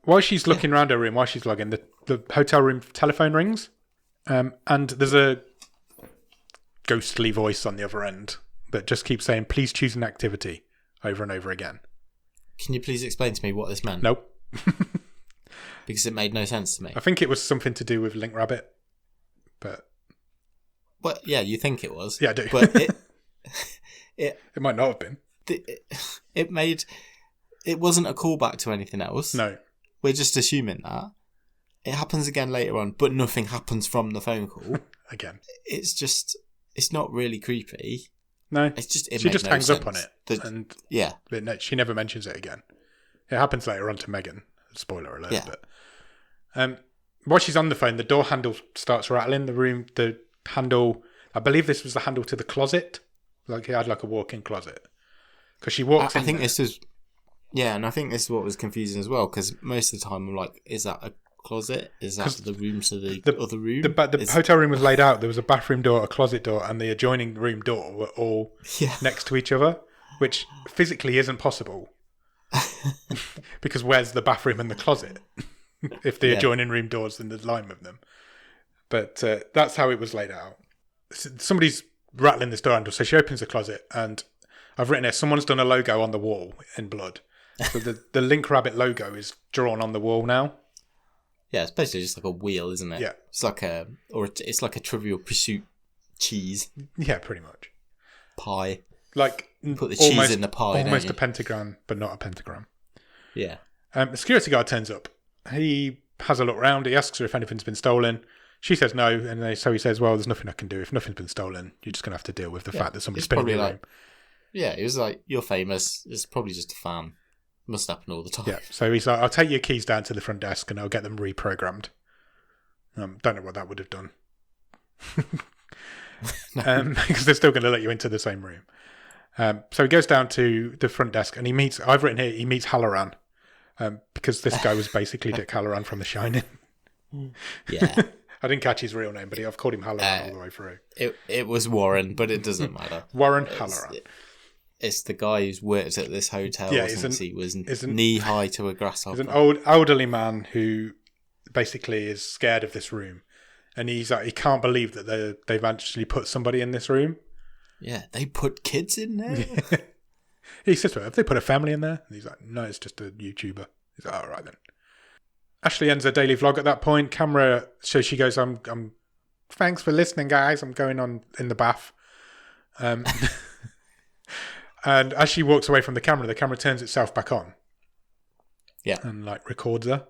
[SPEAKER 2] While she's looking around her room, while she's logging, the hotel room telephone rings. And there's a ghostly voice on the other end that just keeps saying, please choose an activity over and over again.
[SPEAKER 1] Can you please explain to me what this meant?
[SPEAKER 2] Nope.
[SPEAKER 1] Because it made no sense to me.
[SPEAKER 2] I think it was something to do with Link Rabbit. But...
[SPEAKER 1] Well, yeah, you think it was.
[SPEAKER 2] Yeah, I do.
[SPEAKER 1] But it
[SPEAKER 2] might not have been.
[SPEAKER 1] It wasn't a callback to anything else.
[SPEAKER 2] No.
[SPEAKER 1] We're just assuming that. It happens again later on, but nothing happens from the phone call.
[SPEAKER 2] Again.
[SPEAKER 1] It's not really creepy.
[SPEAKER 2] No.
[SPEAKER 1] It's just,
[SPEAKER 2] she just hangs
[SPEAKER 1] sense.
[SPEAKER 2] up on it. And
[SPEAKER 1] yeah.
[SPEAKER 2] She never mentions it again. It happens later on to Megan. Spoiler alert.
[SPEAKER 1] Yeah.
[SPEAKER 2] But while she's on the phone, the door handle starts rattling. The handle, I believe this was the handle to the closet. Like he had like a walk-in closet. Because she walks in.
[SPEAKER 1] I think this is... Yeah, and I think this is what was confusing as well, because most of the time I'm like, is that a closet? Is that the room to the other room?
[SPEAKER 2] The hotel room was laid out. There was a bathroom door, a closet door, and the adjoining room door were all next to each other, which physically isn't possible. Because where's the bathroom and the closet? If the adjoining room door's in the line with them. But that's how it was laid out. Somebody's rattling this door handle, so she opens the closet, and I've written here, someone's done a logo on the wall in blood. So the Link Rabbit logo is drawn on the wall now.
[SPEAKER 1] Yeah, it's basically just like a wheel, isn't it?
[SPEAKER 2] Yeah.
[SPEAKER 1] It's like it's like a Trivial Pursuit cheese.
[SPEAKER 2] Yeah, pretty much.
[SPEAKER 1] Pie.
[SPEAKER 2] Like
[SPEAKER 1] put the cheese in the pie.
[SPEAKER 2] Almost a pentagram, but not a pentagram.
[SPEAKER 1] Yeah.
[SPEAKER 2] The security guard turns up. He has a look around. He asks her if anything's been stolen. She says no, and so he says, "Well, there's nothing I can do. If nothing's been stolen, you're just going to have to deal with the fact that somebody's been in your room."
[SPEAKER 1] Yeah, it was like, you're famous. It's probably just a fan. Must happen all the time.
[SPEAKER 2] Yeah, so he's like, I'll take your keys down to the front desk and I'll get them reprogrammed. Don't know what that would have done. Because they're still going to let you into the same room. So he goes down to the front desk and I've written here, he meets Halloran. Because this guy was basically Dick Halloran from The Shining.
[SPEAKER 1] Yeah.
[SPEAKER 2] I didn't catch his real name, but I've called him Halloran all the way through.
[SPEAKER 1] It was Warren, but it doesn't matter.
[SPEAKER 2] Warren Halloran.
[SPEAKER 1] It's the guy who's worked at this hotel since he was knee-high to a grasshopper.
[SPEAKER 2] He's an elderly man who basically is scared of this room. And he can't believe that they've actually put somebody in this room.
[SPEAKER 1] Yeah, they put kids in there?
[SPEAKER 2] He says to her, have they put a family in there? And he's like, no, it's just a YouTuber. He's like, all right then. Ashley ends her daily vlog at that point. So she goes, I'm thanks for listening, guys. I'm going on in the bath. And as she walks away from the camera turns itself back on.
[SPEAKER 1] Yeah.
[SPEAKER 2] And records her.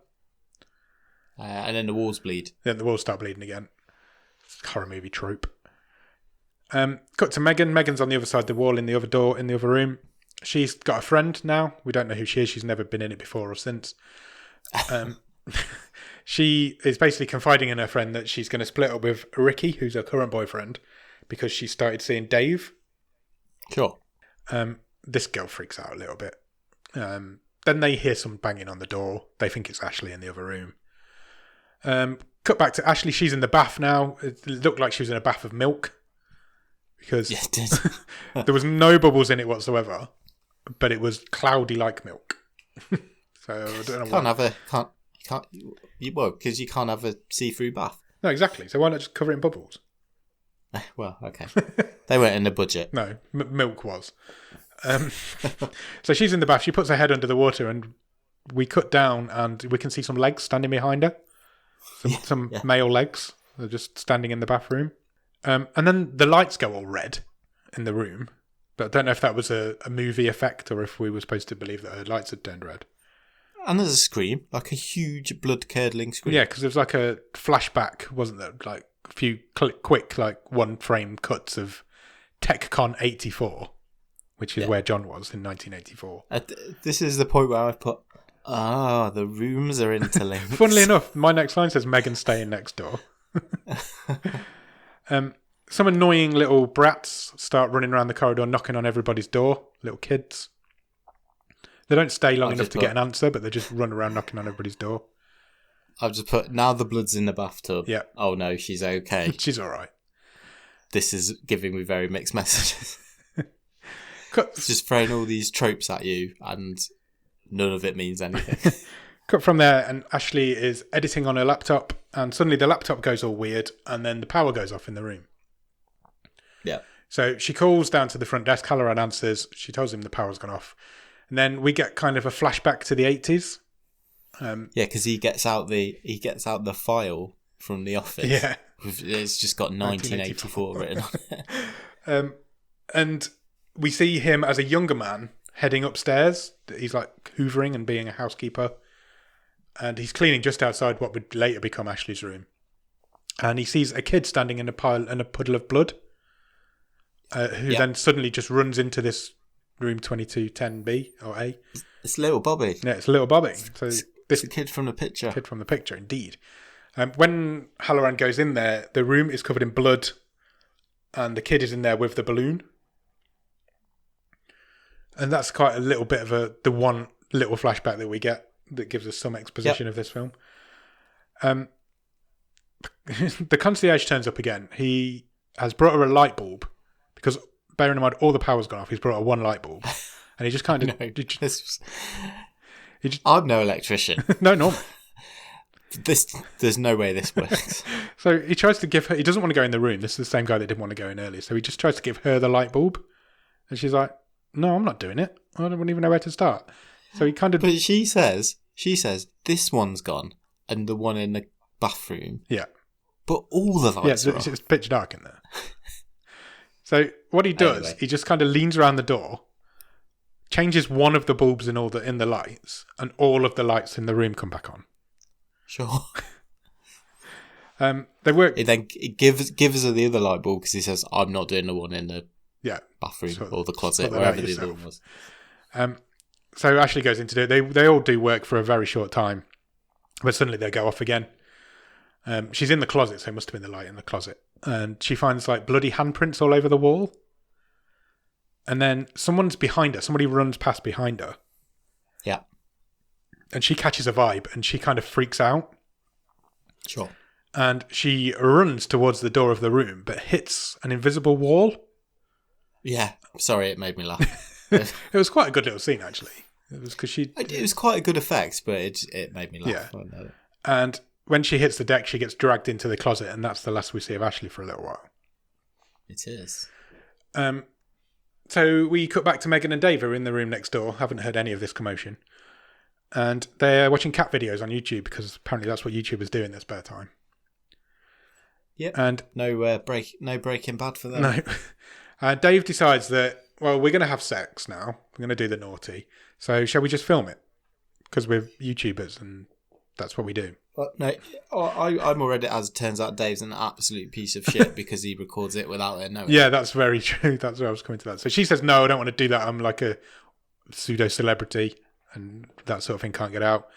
[SPEAKER 1] And then the walls bleed.
[SPEAKER 2] Then the walls start bleeding again. Horror movie trope. Cut to Megan. Megan's on the other side of the wall in the other door, in the other room. She's got a friend now. We don't know who she is. She's never been in it before or since. She is basically confiding in her friend that she's going to split up with Ricky, who's her current boyfriend, because she started seeing Dave.
[SPEAKER 1] Sure.
[SPEAKER 2] This girl freaks out a little bit. Then they hear some banging on the door. They think it's Ashley in the other room. Cut back to Ashley. She's in the bath now. It looked like she was in a bath of milk. Because
[SPEAKER 1] it did.
[SPEAKER 2] There was no bubbles in it whatsoever, but it was cloudy like milk. So I don't know
[SPEAKER 1] because you can't have a see-through bath.
[SPEAKER 2] No, exactly. So why not just cover it in bubbles?
[SPEAKER 1] Well, okay. They weren't in the budget.
[SPEAKER 2] No, milk was. So she's in the bath. She puts her head under the water, and we cut down, and we can see some legs standing behind her. Some male legs. They're just standing in the bathroom. And then the lights go all red in the room. But I don't know if that was a movie effect or if we were supposed to believe that her lights had turned red.
[SPEAKER 1] And there's a scream, like a huge blood-curdling scream.
[SPEAKER 2] Yeah, because there was like a flashback, wasn't there? Like a few quick, one-frame cuts of TechCon 84, which is where John was in 1984.
[SPEAKER 1] This is the point where I've put, the rooms are interlinked.
[SPEAKER 2] Funnily enough, my next line says Megan's staying next door. Some annoying little brats start running around the corridor, knocking on everybody's door. Little kids. They don't stay long enough to get an answer, but they just run around knocking on everybody's door.
[SPEAKER 1] I've just put, now the blood's in the bathtub.
[SPEAKER 2] Yeah.
[SPEAKER 1] Oh no, she's okay.
[SPEAKER 2] She's all right.
[SPEAKER 1] This is giving me very mixed messages. It's just throwing all these tropes at you, and none of it means anything.
[SPEAKER 2] Cut from there, and Ashley is editing on her laptop, and suddenly the laptop goes all weird, and then the power goes off in the room.
[SPEAKER 1] Yeah.
[SPEAKER 2] So she calls down to the front desk. Halloran answers. She tells him the power's gone off. And then we get kind of a flashback to the 80s.
[SPEAKER 1] Because he gets out the file from the office.
[SPEAKER 2] Yeah.
[SPEAKER 1] It's just got 1984 written on it.
[SPEAKER 2] And we see him as a younger man heading upstairs. He's like hoovering and being a housekeeper. And he's cleaning just outside what would later become Ashley's room. And he sees a kid standing in a puddle of blood. Who then suddenly just runs into this room 2210B or A.
[SPEAKER 1] It's little Bobby.
[SPEAKER 2] Yeah, it's little Bobby. So
[SPEAKER 1] this a kid from the picture.
[SPEAKER 2] Kid from the picture, indeed. When Halloran goes in there, the room is covered in blood, and the kid is in there with the balloon. And that's quite a little bit of the one little flashback that we get that gives us some exposition of this film. The concierge turns up again. He has brought her a light bulb because, bearing in mind, all the power's gone off. He's brought her one light bulb, and he just kind of.
[SPEAKER 1] I'm no electrician.
[SPEAKER 2] No.
[SPEAKER 1] There's no way this works.
[SPEAKER 2] So he tries to give her. He doesn't want to go in the room. This is the same guy that didn't want to go in earlier. So he just tries to give her the light bulb, and she's like, "No, I'm not doing it. I don't even know where to start." So he kind of.
[SPEAKER 1] But she says this one's gone, and the one in the bathroom.
[SPEAKER 2] Yeah.
[SPEAKER 1] But all the lights are off.
[SPEAKER 2] It's pitch dark in there. So what he does, he just kind of leans around the door, changes one of the bulbs in the lights, and all of the lights in the room come back on.
[SPEAKER 1] Sure.
[SPEAKER 2] They work.
[SPEAKER 1] It gives her the other light bulb because he says, "I'm not doing the one in the bathroom or the closet, wherever the other one was."
[SPEAKER 2] So Ashley goes in to do it. They all do work for a very short time, but suddenly they go off again. She's in the closet, so it must have been the light in the closet. And she finds like bloody handprints all over the wall. And then someone's behind her. Somebody runs past behind her.
[SPEAKER 1] Yeah.
[SPEAKER 2] And she catches a vibe and she kind of freaks out.
[SPEAKER 1] Sure.
[SPEAKER 2] And she runs towards the door of the room, but hits an invisible wall.
[SPEAKER 1] Yeah. Sorry, it made me laugh.
[SPEAKER 2] It was quite a good little scene, actually. It was because
[SPEAKER 1] it was quite a good effect, but it made me laugh.
[SPEAKER 2] Yeah. And when she hits the deck, she gets dragged into the closet, and that's the last we see of Ashley for a little while.
[SPEAKER 1] It is.
[SPEAKER 2] So we cut back to Megan and Dave, who are in the room next door. Haven't heard any of this commotion. And they're watching cat videos on YouTube, because apparently that's what YouTubers do in their spare time.
[SPEAKER 1] Yep.
[SPEAKER 2] And
[SPEAKER 1] no Breaking Bad for them.
[SPEAKER 2] No. Dave decides that, well, we're going to have sex now. We're going to do the naughty. So shall we just film it? Because we're YouTubers, and that's what we do.
[SPEAKER 1] No, I'm already, as it turns out, Dave's an absolute piece of shit because he records it without her knowing.
[SPEAKER 2] Yeah, that's very true. That's where I was coming to that. So she says, no, I don't want to do that. I'm like a pseudo-celebrity and that sort of thing can't get out.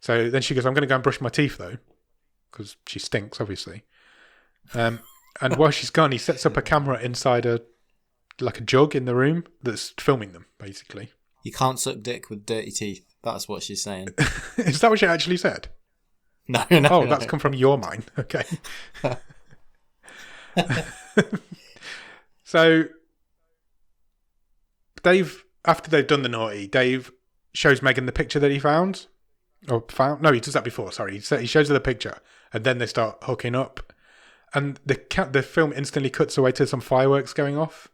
[SPEAKER 2] So then she goes, I'm going to go and brush my teeth, though, because she stinks, obviously. And while she's gone, he sets up a camera inside a jug in the room that's filming them, basically.
[SPEAKER 1] You can't suck dick with dirty teeth. That's what she's saying.
[SPEAKER 2] Is that what she actually said?
[SPEAKER 1] No.
[SPEAKER 2] That's come from your mind. Okay. So, Dave, after they've done the naughty, Dave shows Megan the picture that he found. No, he does that before, sorry. He shows her the picture, and then they start hooking up. And the film instantly cuts away to some fireworks going off.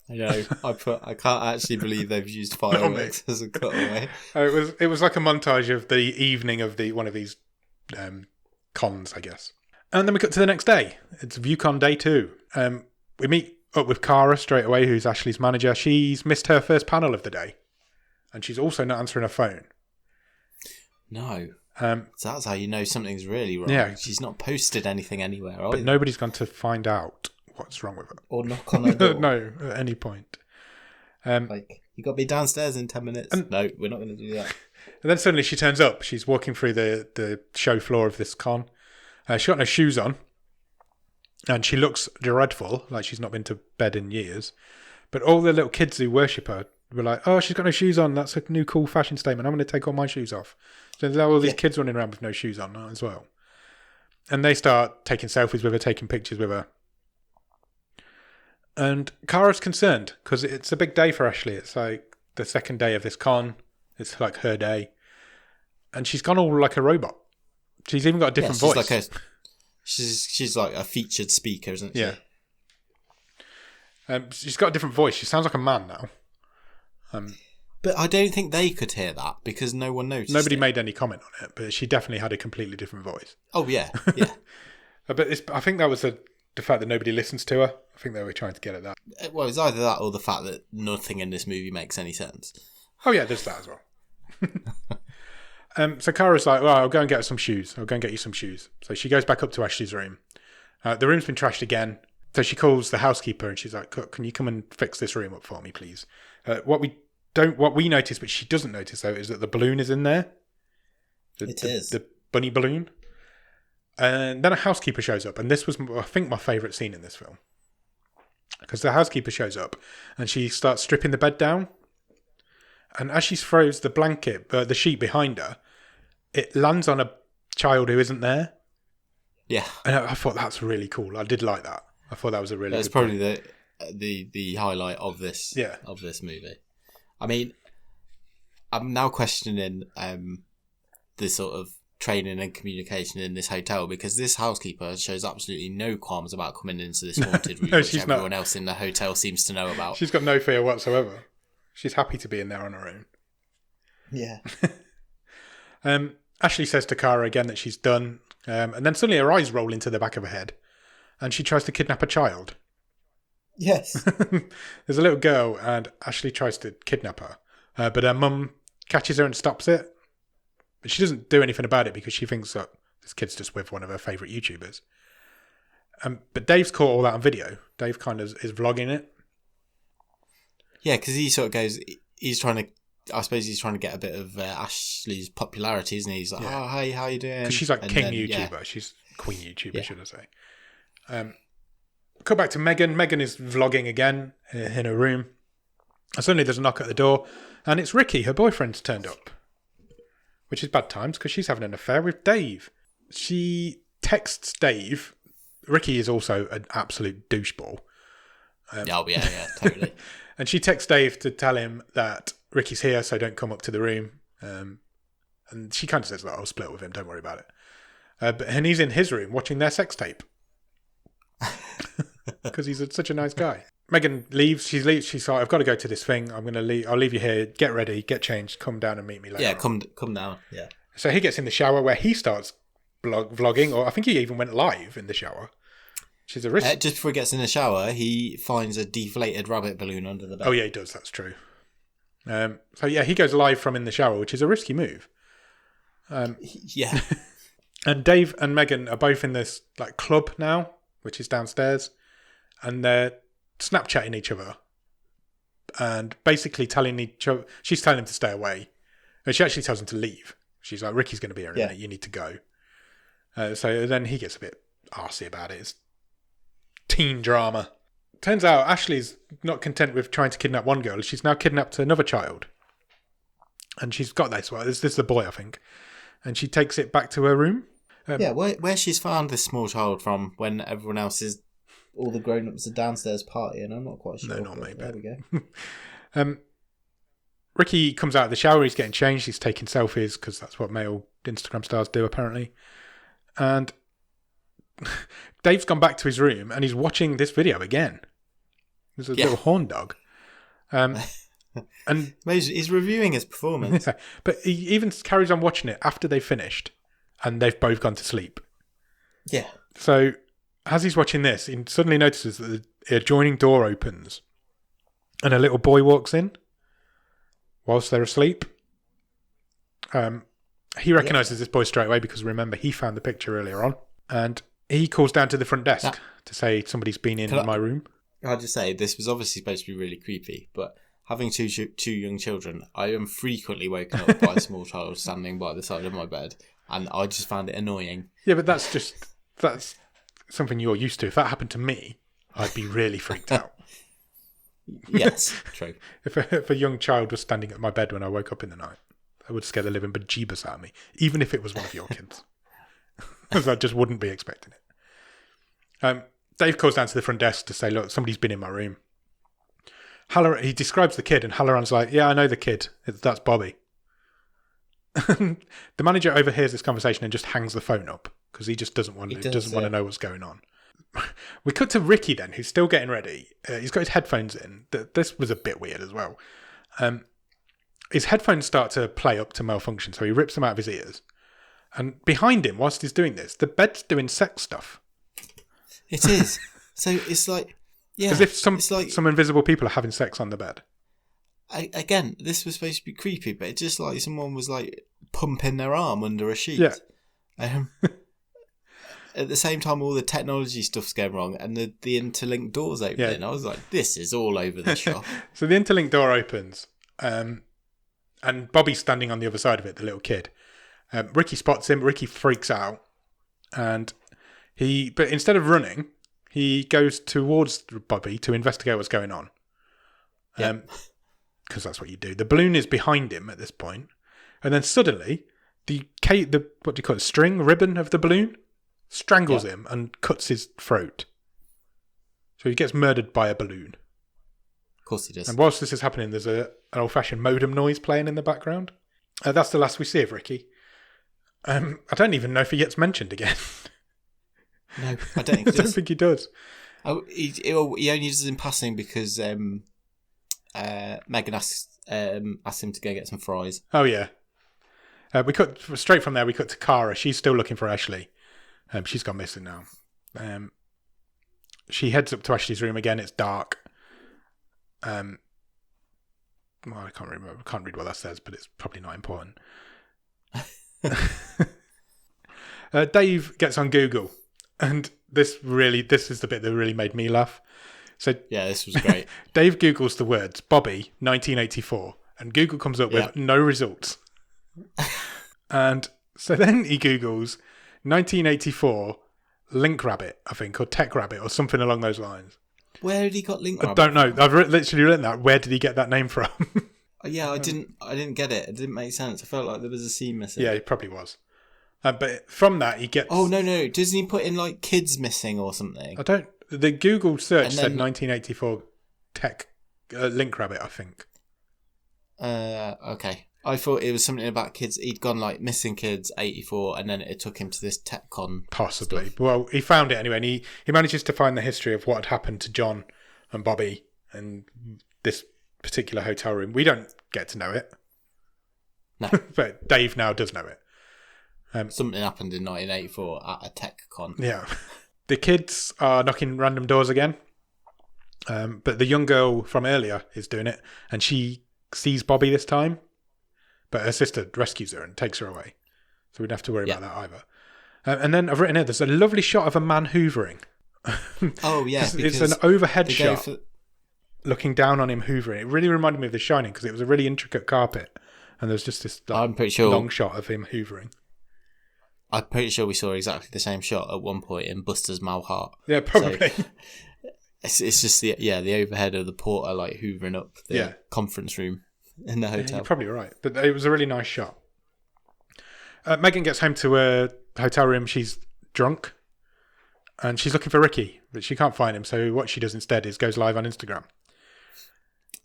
[SPEAKER 1] I know. I can't actually believe they've used fireworks as a cutaway.
[SPEAKER 2] It was like a montage of the evening of one of these cons, I guess. And then we cut to the next day. It's ViewCon day 2. We meet up with Cara straight away, who's Ashley's manager. She's missed her first panel of the day, and she's also not answering her phone.
[SPEAKER 1] No. So that's how you know something's really wrong.
[SPEAKER 2] Yeah.
[SPEAKER 1] She's not posted anything anywhere,
[SPEAKER 2] but nobody's gone to find out what's wrong with her.
[SPEAKER 1] Or knock on her door.
[SPEAKER 2] No, at any point.
[SPEAKER 1] You got to be downstairs in 10 minutes. No, we're not going to do that.
[SPEAKER 2] And then suddenly she turns up. She's walking through the show floor of this con. She's got no shoes on. And she looks dreadful, like she's not been to bed in years. But all the little kids who worship her were like, oh, she's got no shoes on. That's a new cool fashion statement. I'm going to take all my shoes off. So there's all these kids running around with no shoes on as well. And they start taking selfies with her, taking pictures with her. And Cara's concerned because it's a big day for Ashley. It's like the second day of this con. It's like her day. and she's gone all like a robot. She's even got a different voice.
[SPEAKER 1] She's like a featured speaker, isn't she?
[SPEAKER 2] Yeah. She's got a different voice. She sounds like a man now.
[SPEAKER 1] But I don't think they could hear that because no one noticed.
[SPEAKER 2] Nobody made any comment on it, but she definitely had a completely different voice.
[SPEAKER 1] Oh, yeah. Yeah.
[SPEAKER 2] But I think that was the fact that nobody listens to her. I think they were trying to get at that.
[SPEAKER 1] Well, it's either that or the fact that nothing in this movie makes any sense.
[SPEAKER 2] Oh, yeah, there's that as well. So Kara's like, well, I'll go and get some shoes. I'll go and get you some shoes. So she goes back up to Ashley's room. The room's been trashed again. So she calls the housekeeper and she's like, can you come and fix this room up for me, please? What we notice, but she doesn't notice though, is that the balloon is in there. The bunny balloon. And then a housekeeper shows up, and this was, I think, my favourite scene in this film. Because the housekeeper shows up and she starts stripping the bed down. And as she throws the blanket, the sheet behind her, it lands on a child who isn't there.
[SPEAKER 1] Yeah.
[SPEAKER 2] And I thought that's really cool. I did like that. I thought that was a really
[SPEAKER 1] That's
[SPEAKER 2] good
[SPEAKER 1] probably the highlight of this movie. I mean, I'm now questioning the sort of training and communication in this hotel because this housekeeper shows absolutely no qualms about coming into this haunted room, which everyone else in the hotel seems to know about.
[SPEAKER 2] She's got no fear whatsoever. She's happy to be in there on her own.
[SPEAKER 1] Yeah.
[SPEAKER 2] Ashley says to Kara again that she's done, and then suddenly her eyes roll into the back of her head, and she tries to kidnap a child.
[SPEAKER 1] Yes.
[SPEAKER 2] There's a little girl, and Ashley tries to kidnap her, but her mum catches her and stops it. But she doesn't do anything about it because she thinks that this kid's just with one of her favourite YouTubers. But Dave's caught all that on video. Dave kind of is vlogging it.
[SPEAKER 1] Yeah, because he sort of goes, he's trying to get a bit of Ashley's popularity, isn't he? He's like, oh, hey, how you doing?
[SPEAKER 2] Because she's like king YouTuber. Yeah. She's queen YouTuber, should I say. Cut back to Megan. Megan is vlogging again in her room. And suddenly there's a knock at the door. And it's Ricky, her boyfriend's turned up. Which is bad times because she's having an affair with Dave. She texts Dave. Ricky is also an absolute doucheball.
[SPEAKER 1] Yeah, totally.
[SPEAKER 2] And she texts Dave to tell him that Ricky's here, so don't come up to the room. And she kind of says, I'll split with him, don't worry about it. And he's in his room watching their sex tape. Because he's such a nice guy. Megan leaves. She leaves. She's like, I've got to go to this thing. I'm going to leave. I'll leave you here. Get ready. Get changed. Come down and meet me later.
[SPEAKER 1] Yeah, come down. Yeah.
[SPEAKER 2] So he gets in the shower where he starts vlogging, or I think he even went live in the shower. Which is a risk.
[SPEAKER 1] Just before he gets in the shower, he finds a deflated rabbit balloon under the bed.
[SPEAKER 2] Oh yeah, he does. That's true. So yeah, he goes live from in the shower, which is a risky move.
[SPEAKER 1] Yeah.
[SPEAKER 2] And Dave and Megan are both in this like club now, which is downstairs, and they're Snapchatting each other, and basically telling each other. She's telling him to stay away, and she actually tells him to leave. She's like, "Ricky's going to be here in a minute. You need to go." So then he gets a bit arsey about it. It's teen drama. Turns out Ashley's not content with trying to kidnap one girl. She's now kidnapped another child. And she's got this one. This is the boy, I think. And she takes it back to her room.
[SPEAKER 1] Where she's found this small child from when everyone else is, all the grown-ups are downstairs partying. I'm not quite sure.
[SPEAKER 2] No, not maybe.
[SPEAKER 1] There we go.
[SPEAKER 2] Ricky comes out of the shower. He's getting changed. He's taking selfies because that's what male Instagram stars do, apparently. And Dave's gone back to his room and he's watching this video again. There's a little horn dog. And
[SPEAKER 1] he's reviewing his performance.
[SPEAKER 2] Yeah, but he even carries on watching it after they've finished and they've both gone to sleep.
[SPEAKER 1] Yeah.
[SPEAKER 2] So as he's watching this, he suddenly notices that the adjoining door opens and a little boy walks in whilst they're asleep. He recognises this boy straight away because remember, he found the picture earlier on. And he calls down to the front desk to say somebody's been in my room.
[SPEAKER 1] I'll just say, this was obviously supposed to be really creepy, but having two young children, I am frequently woken up by a small child standing by the side of my bed, and I just found it annoying.
[SPEAKER 2] Yeah, but that's something you're used to. If that happened to me, I'd be really freaked out.
[SPEAKER 1] Yes, true.
[SPEAKER 2] If a young child was standing at my bed when I woke up in the night, that would scare the living bejeebus out of me, even if it was one of your kids. Because I just wouldn't be expecting it. Dave calls down to the front desk to say, look, somebody's been in my room. He describes the kid, and Halloran's like, yeah, I know the kid. That's Bobby. The manager overhears this conversation and just hangs the phone up because he just doesn't want to know what's going on. We cut to Ricky then, who's still getting ready. He's got his headphones in. This was a bit weird as well. His headphones start to play up to malfunction, so he rips them out of his ears. And behind him, whilst he's doing this, the bed's doing sex stuff.
[SPEAKER 1] It is. So it's like, yeah,
[SPEAKER 2] as if some invisible people are having sex on the bed.
[SPEAKER 1] Again, this was supposed to be creepy, but it's just like someone was like pumping their arm under a sheet.
[SPEAKER 2] Yeah.
[SPEAKER 1] At the same time, all the technology stuff's going wrong, and the interlinked doors opening. Yeah. I was like, this is all over the shop.
[SPEAKER 2] So the interlinked door opens, and Bobby's standing on the other side of it, the little kid. Ricky spots him. Ricky freaks out, but instead of running, he goes towards Bobby to investigate what's going on. Because that's what you do. The balloon is behind him at this point, and then suddenly the what do you call it? String ribbon of the balloon strangles him and cuts his throat. So he gets murdered by a balloon.
[SPEAKER 1] Of course he does.
[SPEAKER 2] And whilst this is happening, there's an old-fashioned modem noise playing in the background. That's the last we see of Ricky. I don't even know if he gets mentioned again.
[SPEAKER 1] No, I don't think he does.
[SPEAKER 2] I don't think he does.
[SPEAKER 1] He only does in passing because Megan asked him to go get some fries.
[SPEAKER 2] Oh, yeah. We cut straight from there. We cut to Cara. She's still looking for Ashley. She's gone missing now. She heads up to Ashley's room again. It's dark. Well, I can't remember. I can't read what that says, but it's probably not important. Dave gets on Google, and this is the bit that really made me laugh. So
[SPEAKER 1] yeah, this was great.
[SPEAKER 2] Dave Googles the words Bobby 1984, and Google comes up with no results. And so then he Googles 1984 Link Rabbit, I think, or Tech Rabbit, or something along those lines.
[SPEAKER 1] Where had he got Link Rabbit?
[SPEAKER 2] I don't know. I've literally written that. Where did he get that name from?
[SPEAKER 1] Yeah, I didn't get it. It didn't make sense. I felt like there was a C missing.
[SPEAKER 2] Yeah, it probably was. But from that, he gets...
[SPEAKER 1] Oh, no. Doesn't he put in, like, kids missing or something?
[SPEAKER 2] The Google search said 1984 Tech Link Rabbit, I think.
[SPEAKER 1] Okay. I thought it was something about kids. He'd gone, like, missing kids, 84, and then it took him to this TechCon.
[SPEAKER 2] Possibly.
[SPEAKER 1] Stuff.
[SPEAKER 2] Well, he found it anyway, and he manages to find the history of what had happened to John and Bobby and this particular hotel room. We don't get to know it.
[SPEAKER 1] No.
[SPEAKER 2] But Dave now does know it.
[SPEAKER 1] Something happened in 1984 at a TechCon.
[SPEAKER 2] Yeah. The kids are knocking random doors again. But the young girl from earlier is doing it, and she sees Bobby this time. But her sister rescues her and takes her away. So we don't have to worry about that either. And then I've written here, there's a lovely shot of a man hoovering.
[SPEAKER 1] Oh, yeah.
[SPEAKER 2] It's an overhead shot looking down on him hoovering. It really reminded me of The Shining because it was a really intricate carpet. And there's just this
[SPEAKER 1] I'm pretty sure
[SPEAKER 2] long shot of him hoovering.
[SPEAKER 1] I'm pretty sure we saw exactly the same shot at one point in Buster's Malhart.
[SPEAKER 2] Yeah, probably.
[SPEAKER 1] So it's just the overhead of the porter like hoovering up the conference room in the hotel.
[SPEAKER 2] Yeah, you're probably right. But it was a really nice shot. Megan gets home to her hotel room. She's drunk. And she's looking for Ricky. But she can't find him. So what she does instead is goes live on Instagram.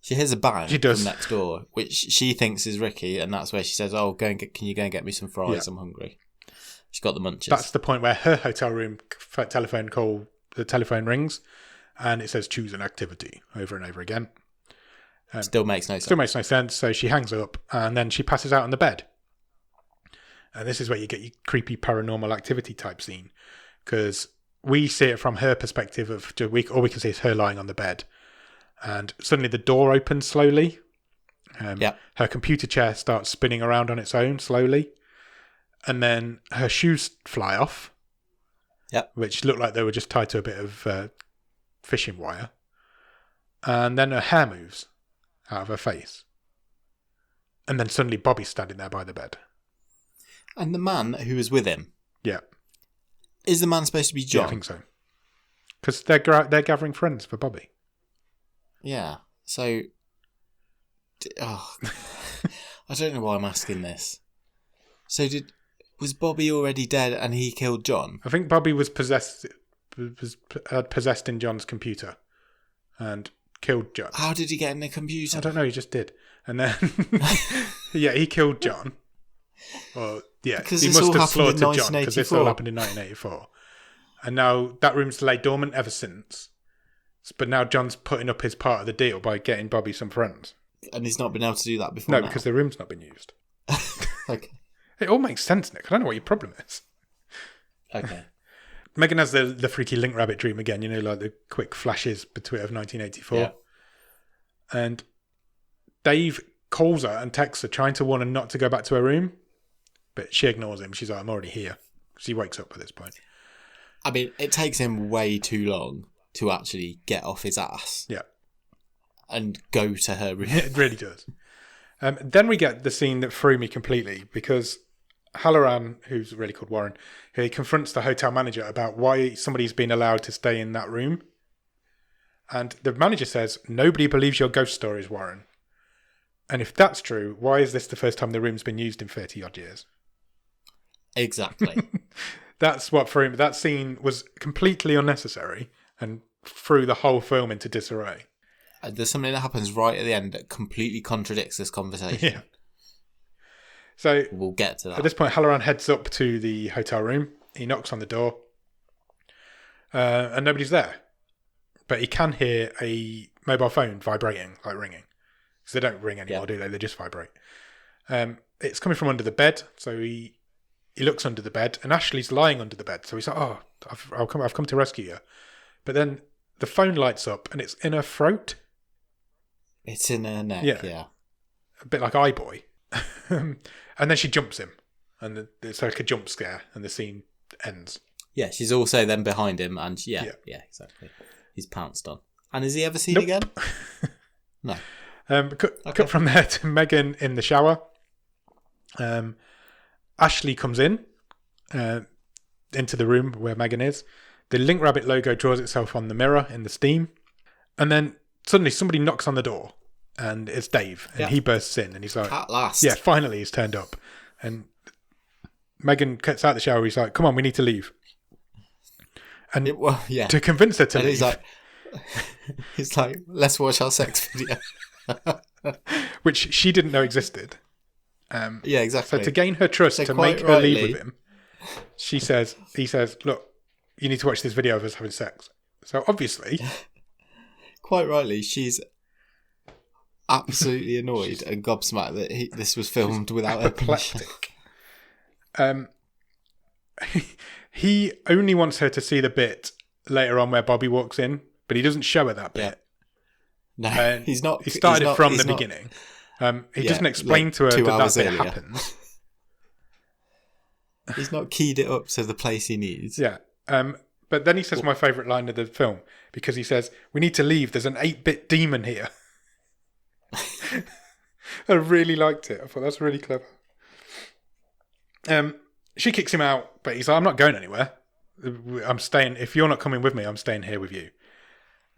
[SPEAKER 1] She hears a bang
[SPEAKER 2] from
[SPEAKER 1] next door, which she thinks is Ricky. And that's where she says, can you go and get me some fries? I'm hungry. She's got the munchies. That's
[SPEAKER 2] the point where her hotel room the telephone rings. And it says choose an activity over and over again.
[SPEAKER 1] Still makes no sense.
[SPEAKER 2] So she hangs up and then she passes out on the bed. And this is where you get your creepy paranormal activity type scene. Because we see it from her perspective of all we can see is her lying on the bed. And suddenly the door opens slowly. Her computer chair starts spinning around on its own slowly. And then her shoes fly off. Which look like they were just tied to a bit of fishing wire. And then her hair moves out of her face. And then suddenly Bobby's standing there by the bed.
[SPEAKER 1] And the man who was with him.
[SPEAKER 2] Yeah.
[SPEAKER 1] Is the man supposed to be John?
[SPEAKER 2] Yeah, I think so. Because they're gathering friends for Bobby.
[SPEAKER 1] Yeah. So, I don't know why I'm asking this. So was Bobby already dead and he killed John?
[SPEAKER 2] I think Bobby was possessed in John's computer and killed John.
[SPEAKER 1] How did he get in the computer?
[SPEAKER 2] I don't know, he just did. And then, he killed John. Well, yeah,
[SPEAKER 1] Because
[SPEAKER 2] he
[SPEAKER 1] this
[SPEAKER 2] must
[SPEAKER 1] all
[SPEAKER 2] have
[SPEAKER 1] happened in
[SPEAKER 2] slaughtered John because this all
[SPEAKER 1] 1984.
[SPEAKER 2] happened in 1984. And now that room's lay dormant ever since. But now John's putting up his part of the deal by getting Bobby some friends.
[SPEAKER 1] And he's not been able to do that before
[SPEAKER 2] No,
[SPEAKER 1] now.
[SPEAKER 2] because the room's not been used.
[SPEAKER 1] Okay.
[SPEAKER 2] It all makes sense, Nick. I don't know what your problem is.
[SPEAKER 1] Okay.
[SPEAKER 2] Megan has the freaky link rabbit dream again, you know, like the quick flashes between of 1984.
[SPEAKER 1] Yeah.
[SPEAKER 2] And Dave calls her and texts her, trying to warn her not to go back to her room. But she ignores him. She's like, I'm already here. She wakes up at this point.
[SPEAKER 1] I mean, it takes him way too long to actually get off his ass.
[SPEAKER 2] Yeah.
[SPEAKER 1] And go to her room.
[SPEAKER 2] It really does. Then we get the scene that threw me completely because Halloran, who's really called Warren, he confronts the hotel manager about why somebody's been allowed to stay in that room. And the manager says, nobody believes your ghost stories, Warren. And if that's true, why is this the first time the room's been used in 30 odd years?
[SPEAKER 1] Exactly.
[SPEAKER 2] That's what threw me. That scene was completely unnecessary and threw the whole film into disarray.
[SPEAKER 1] There's something that happens right at the end that completely contradicts this conversation.
[SPEAKER 2] Yeah. So
[SPEAKER 1] we'll get to that.
[SPEAKER 2] At this point, Halloran heads up to the hotel room. He knocks on the door. And nobody's there. But he can hear a mobile phone vibrating, like ringing. Because they don't ring anymore, do they? They just vibrate. It's coming from under the bed. So he looks under the bed. And Ashley's lying under the bed. So he's like, oh, I've come to rescue you. But then the phone lights up and it's in her throat.
[SPEAKER 1] It's in her neck, yeah.
[SPEAKER 2] A bit like iBoy. And then she jumps him. And it's like a jump scare. And the scene ends.
[SPEAKER 1] Yeah, she's also then behind him. And yeah, exactly. He's pounced on. And is he ever seen again? No.
[SPEAKER 2] Cut from there to Megan in the shower. Ashley comes in into the room where Megan is. The Link Rabbit logo draws itself on the mirror in the steam. And then suddenly somebody knocks on the door. And it's Dave. And he bursts in. And he's like...
[SPEAKER 1] At last.
[SPEAKER 2] Yeah, finally he's turned up. And Megan gets out of the shower. He's like, come on, we need to leave. And to convince her to leave...
[SPEAKER 1] He's like, let's watch our sex video.
[SPEAKER 2] Which she didn't know existed.
[SPEAKER 1] Yeah, exactly.
[SPEAKER 2] So to gain her trust, to make her leave with him, he says, look, you need to watch this video of us having sex. So obviously...
[SPEAKER 1] Quite rightly, she's absolutely annoyed and gobsmacked that this was filmed without her permission. He only wants her to see the bit later on where Bobby walks in, but he doesn't show her that bit. Yeah. No, he's not.
[SPEAKER 2] He started from the beginning. He doesn't explain to her that bit happens.
[SPEAKER 1] He's not keyed it up to the place he needs.
[SPEAKER 2] Yeah. But then he says my favourite line of the film, because he says, we need to leave, there's an 8-bit demon here. I really liked it. I thought that's really clever. She kicks him out, but he's like, I'm not going anywhere. I'm staying. If you're not coming with me, I'm staying here with you.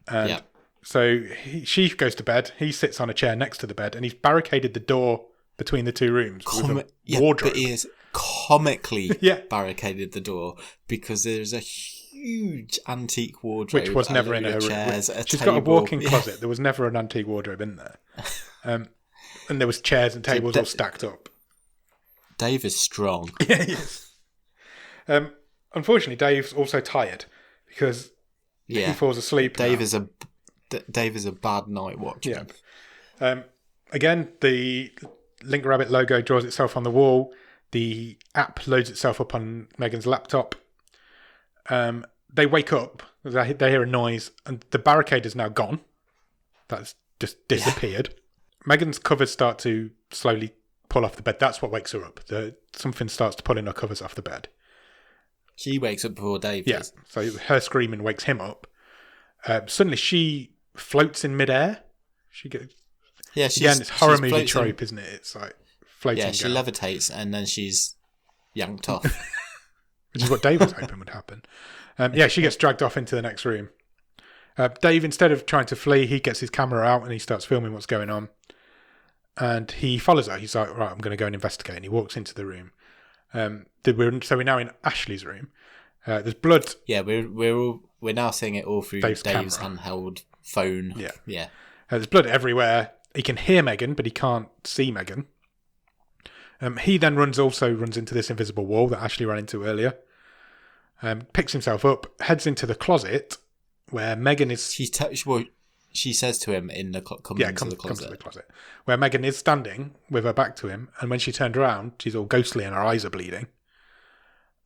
[SPEAKER 2] And so she goes to bed. He sits on a chair next to the bed, and he's barricaded the door between the two rooms with a wardrobe.
[SPEAKER 1] But he is comically barricaded the door because there's a huge antique wardrobe,
[SPEAKER 2] which was never in her room. She's got a walk-in closet. There was never an antique wardrobe in there, and there was chairs and tables all stacked up.
[SPEAKER 1] Dave is strong.
[SPEAKER 2] Yeah, he is. Unfortunately, Dave's also tired because he falls asleep.
[SPEAKER 1] Dave is a bad night watchman.
[SPEAKER 2] Yeah. Again, the Link Rabbit logo draws itself on the wall. The app loads itself up on Megan's laptop. They wake up. They hear a noise, and the barricade is now gone. That's just disappeared. Megan's covers start to slowly pull off the bed. That's what wakes her up. Something starts to pull in her covers off the bed.
[SPEAKER 1] She wakes up before Dave does.
[SPEAKER 2] So her screaming wakes him up. Suddenly she floats in midair. She gets... Yeah, again, it's horror movie trope, isn't it? It's like floating.
[SPEAKER 1] Yeah, she levitates and then she's yanked off.
[SPEAKER 2] Which is what Dave was hoping would happen. She gets dragged off into the next room. Dave, instead of trying to flee, he gets his camera out and he starts filming what's going on. And he follows her. He's like, right, I'm going to go and investigate. And he walks into the room. So we're now in Ashley's room. There's blood.
[SPEAKER 1] Yeah, we're now seeing it all through Dave's handheld phone.
[SPEAKER 2] Yeah. There's blood everywhere. He can hear Megan, but he can't see Megan. He then runs into this invisible wall that Ashley ran into earlier. Picks himself up, heads into the closet where Megan is.
[SPEAKER 1] She says to him in the comes into the closet,
[SPEAKER 2] where Megan is standing with her back to him, and when she turned around, she's all ghostly and her eyes are bleeding.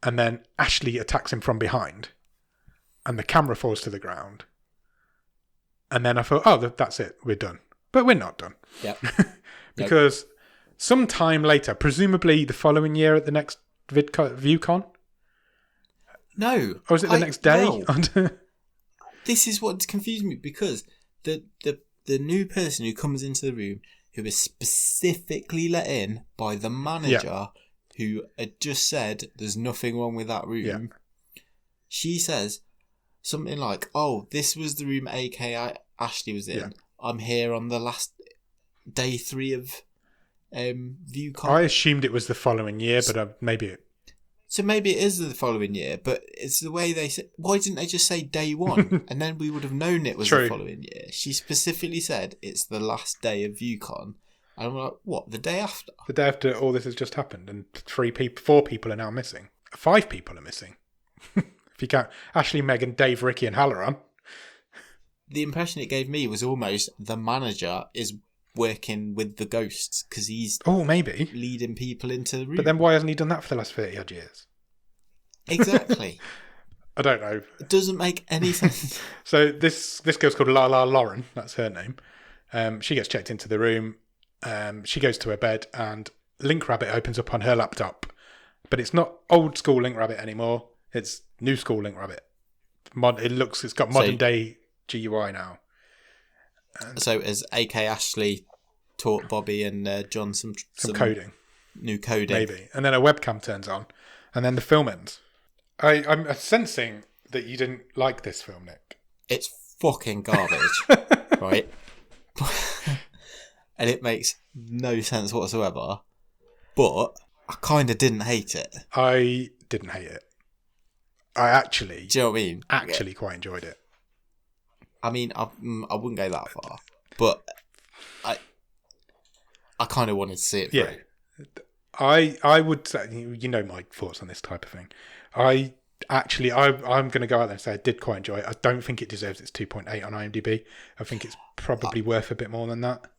[SPEAKER 2] And then Ashley attacks him from behind, and the camera falls to the ground. And then I thought, oh, that's it, we're done. But we're not done.
[SPEAKER 1] Yep.
[SPEAKER 2] Because sometime later, presumably the following year at the next ViewCon.
[SPEAKER 1] No.
[SPEAKER 2] Or was it the next day?
[SPEAKER 1] No. This is what confused me, because the new person who comes into the room, who is specifically let in by the manager, who had just said there's nothing wrong with that room, she says something like, "Oh, this was the room A.K. Ashley was in. Yeah. I'm here on the last day 3 of ViewCon."
[SPEAKER 2] I assumed it was the following year, but maybe it.
[SPEAKER 1] So maybe it is the following year, but it's the way they said. Why didn't they just say day 1, and then we would have known it was the following year? She specifically said it's the last day of ViewCon, and I'm like, what? The day after?
[SPEAKER 2] The day after all this has just happened, and 4 people are now missing. 5 people are missing. If you count Ashley, Megan, Dave, Ricky, and Halloran.
[SPEAKER 1] The impression it gave me was almost the manager is working with the ghosts because he's
[SPEAKER 2] maybe
[SPEAKER 1] leading people into the room.
[SPEAKER 2] But then why hasn't he done that for the last 30 odd years?
[SPEAKER 1] Exactly.
[SPEAKER 2] I don't know.
[SPEAKER 1] It doesn't make any sense.
[SPEAKER 2] So this girl's called Lala Lauren. That's her name. She gets checked into the room. She goes to her bed, and Link Rabbit opens up on her laptop. But it's not old school Link Rabbit anymore. It's new school Link Rabbit. It's got modern day GUI now.
[SPEAKER 1] So has A.K. Ashley taught Bobby and John some
[SPEAKER 2] coding?
[SPEAKER 1] New coding.
[SPEAKER 2] Maybe. And then a webcam turns on, and then the film ends. I'm sensing that you didn't like this film, Nick.
[SPEAKER 1] It's fucking garbage, right? And it makes no sense whatsoever. But I kind of didn't hate it.
[SPEAKER 2] I didn't hate it. I actually...
[SPEAKER 1] Do you know what I mean?
[SPEAKER 2] Actually quite enjoyed it.
[SPEAKER 1] I mean, I wouldn't go that far, but I kind of wanted to see it through.
[SPEAKER 2] Yeah. I would say, you know my thoughts on this type of thing. I'm going to go out there and say I did quite enjoy it. I don't think it deserves its 2.8 on IMDb. I think it's probably worth a bit more than that.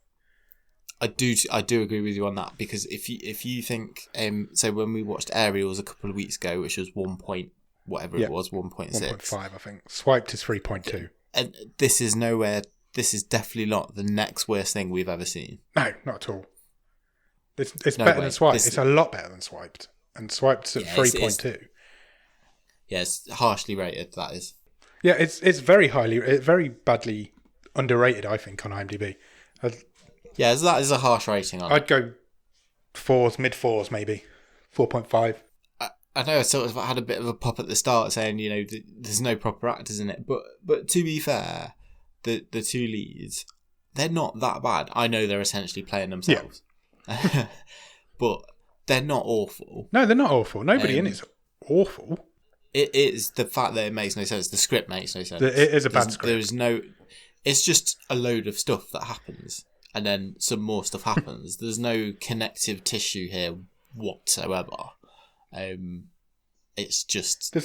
[SPEAKER 1] I do agree with you on that, because if you think so when we watched Aerials a couple of weeks ago, which was 1. It was 1.6,
[SPEAKER 2] 1.5 I think. Swiped is 3.2.
[SPEAKER 1] And this is nowhere. This is definitely not the next worst thing we've ever seen.
[SPEAKER 2] No, not at all. It's better than Swiped. It's a lot better than Swiped, and Swiped's at 3.2.
[SPEAKER 1] Yeah, it's harshly rated. That is.
[SPEAKER 2] Yeah, it's very badly underrated, I think, on IMDb.
[SPEAKER 1] Yeah, that is a harsh rating on it.
[SPEAKER 2] I'd go 4s, mid 4s maybe, 4.5.
[SPEAKER 1] I know I sort of had a bit of a pop at the start saying, there's no proper actors in it. But to be fair, the 2 leads, they're not that bad. I know they're essentially playing themselves. Yeah. But they're not awful.
[SPEAKER 2] No, they're not awful. Nobody in it's awful.
[SPEAKER 1] It is the fact that it makes no sense. The script makes no sense.
[SPEAKER 2] It is a bad script.
[SPEAKER 1] There's no... It's just a load of stuff that happens. And then some more stuff happens. There's no connective tissue here whatsoever. It's just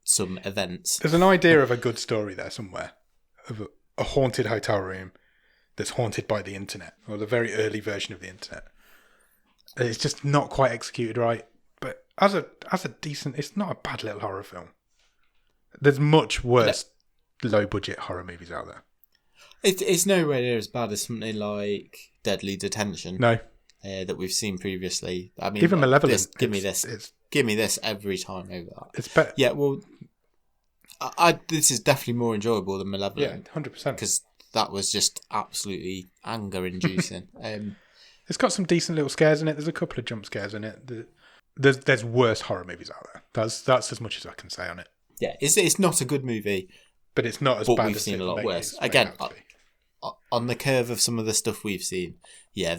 [SPEAKER 1] some events.
[SPEAKER 2] There's an idea of a good story there somewhere, of a haunted hotel room that's haunted by the internet, or the very early version of the internet. It's just not quite executed right, but as a decent, it's not a bad little horror film. There's much worse low budget horror movies out there.
[SPEAKER 1] It's nowhere near as bad as something like Deadly Detention.
[SPEAKER 2] No.
[SPEAKER 1] That we've seen previously. I mean,
[SPEAKER 2] even Malevolent.
[SPEAKER 1] Give me this every time over that.
[SPEAKER 2] It's better.
[SPEAKER 1] Yeah, well, this is definitely more enjoyable than Malevolent.
[SPEAKER 2] Yeah, 100%.
[SPEAKER 1] Because that was just absolutely anger-inducing.
[SPEAKER 2] It's got some decent little scares in it. There's a couple of jump scares in it. There's worse horror movies out there. That's as much as I can say on it.
[SPEAKER 1] Yeah, it's not a good movie,
[SPEAKER 2] but it's not as bad.
[SPEAKER 1] We've seen a lot worse. Again, on the curve of some of the stuff we've seen, yeah,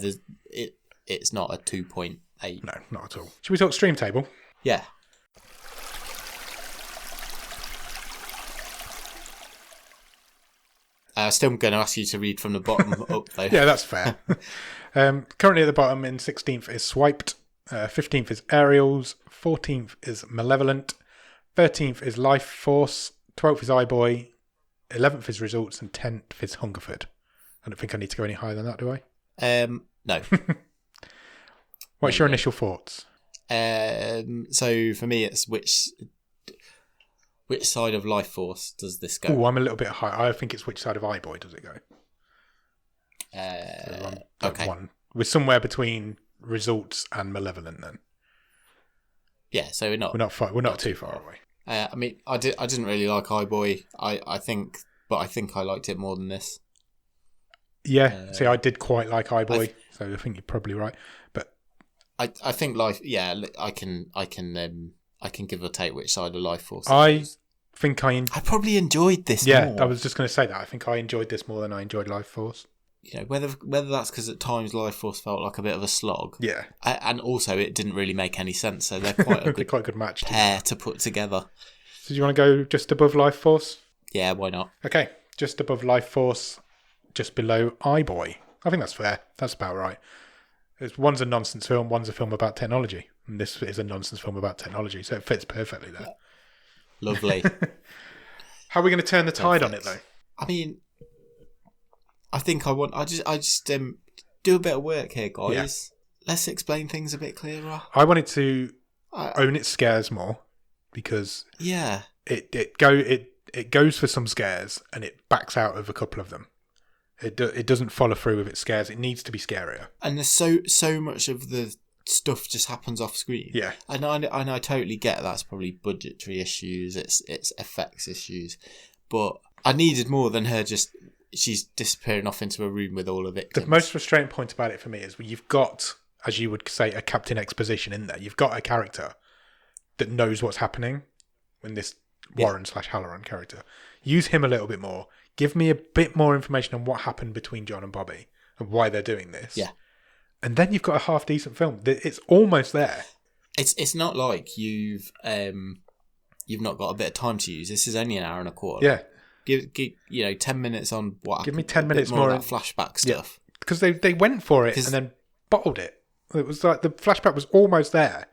[SPEAKER 1] it's not a 2.8.
[SPEAKER 2] No, not at all. Should we talk Stream Table?
[SPEAKER 1] Yeah. Still going to ask you to read from the bottom up, though.
[SPEAKER 2] Yeah, that's fair. Currently at the bottom in 16th is Swiped. 15th is Aerials. 14th is Malevolent. 13th is Life Force. 12th is iBoy. 11th is Results. And 10th is Hungerford. I don't think I need to go any higher than that, do I?
[SPEAKER 1] No.
[SPEAKER 2] What's your initial thoughts?
[SPEAKER 1] So for me, it's which side of Life Force does this go?
[SPEAKER 2] Oh, I'm a little bit high. I think it's which side of iBoy does it go?
[SPEAKER 1] Okay.
[SPEAKER 2] We're somewhere between Results and Malevolent then.
[SPEAKER 1] Yeah, so we're not
[SPEAKER 2] too far away.
[SPEAKER 1] I mean, I didn't really like iBoy. I think I liked it more than this.
[SPEAKER 2] Yeah. See, I did quite like iBoy, so I think you're probably right. But
[SPEAKER 1] I think Life. Yeah, I can give or take which side of Life Force.
[SPEAKER 2] I think I
[SPEAKER 1] probably enjoyed this.
[SPEAKER 2] Yeah,
[SPEAKER 1] more.
[SPEAKER 2] I was just going to say that. I think I enjoyed this more than I enjoyed Life Force.
[SPEAKER 1] You know, whether that's because at times Life Force felt like a bit of a slog.
[SPEAKER 2] Yeah.
[SPEAKER 1] And also it didn't really make any sense, so they're quite a
[SPEAKER 2] good match
[SPEAKER 1] pair to put together.
[SPEAKER 2] So do you want to go just above Life Force?
[SPEAKER 1] Yeah, why not?
[SPEAKER 2] Okay, just above Life Force, just below iBoy. I think that's fair. That's about right. One's a nonsense film, one's a film about technology. And this is a nonsense film about technology, so it fits perfectly there.
[SPEAKER 1] Lovely.
[SPEAKER 2] How are we going to turn the tide on it, though?
[SPEAKER 1] I mean, I think I just do a bit of work here, guys. Yeah. Let's explain things a bit clearer.
[SPEAKER 2] I wanted to own its scares more because it goes for some scares and it backs out of a couple of them. It doesn't follow through with its scares. It needs to be scarier.
[SPEAKER 1] And there's so much of the stuff just happens off screen.
[SPEAKER 2] Yeah,
[SPEAKER 1] and I totally get that's probably budgetary issues. It's effects issues, but I needed more than her just. She's disappearing off into a room with all of it.
[SPEAKER 2] The most frustrating point about it for me is when you've got, as you would say, a Captain Exposition in there. You've got a character that knows what's happening when this Warren/Halloran character. Use him a little bit more. Give me a bit more information on what happened between John and Bobby and why they're doing this.
[SPEAKER 1] Yeah.
[SPEAKER 2] And then you've got a half decent film. It's almost there.
[SPEAKER 1] It's not like you've not got a bit of time to use. This is only an hour and a quarter.
[SPEAKER 2] Yeah.
[SPEAKER 1] Give 10 minutes on what happened.
[SPEAKER 2] Give me 10 minutes
[SPEAKER 1] more of that flashback stuff.
[SPEAKER 2] Because they went for it and then bottled it. It was like the flashback was almost there,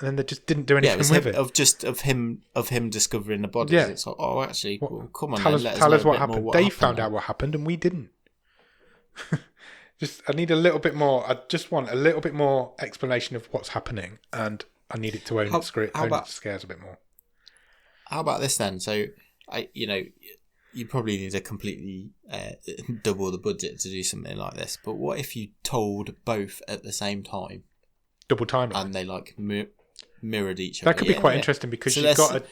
[SPEAKER 2] and then they just didn't do anything with it.
[SPEAKER 1] Of him discovering the bodies. Yeah. It's like, actually, come on,
[SPEAKER 2] tell us what happened. They found out what happened, and we didn't. I need a little bit more. I just want a little bit more explanation of what's happening, and I need it to own its scares a bit more.
[SPEAKER 1] How about this then? So, you probably need to completely double the budget to do something like this. But what if you told both at the same time?
[SPEAKER 2] Double time.
[SPEAKER 1] And they mirrored each other.
[SPEAKER 2] That could be quite interesting because you've got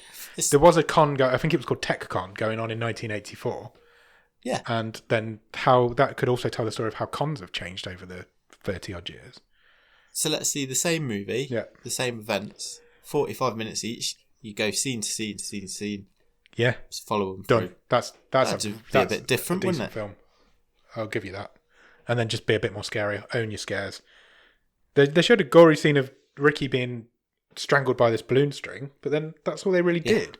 [SPEAKER 2] there was a con, I think it was called TechCon, going on in 1984.
[SPEAKER 1] Yeah.
[SPEAKER 2] And then how that could also tell the story of how cons have changed over the 30 odd years.
[SPEAKER 1] So let's see the same movie, the same events, 45 minutes each. You go scene to scene to scene to scene.
[SPEAKER 2] Yeah,
[SPEAKER 1] just follow them
[SPEAKER 2] done.
[SPEAKER 1] Through.
[SPEAKER 2] That's
[SPEAKER 1] a bit different, wouldn't it?
[SPEAKER 2] Film. I'll give you that, and then just be a bit more scary. Own your scares. They showed a gory scene of Ricky being strangled by this balloon string, but then that's all they really did.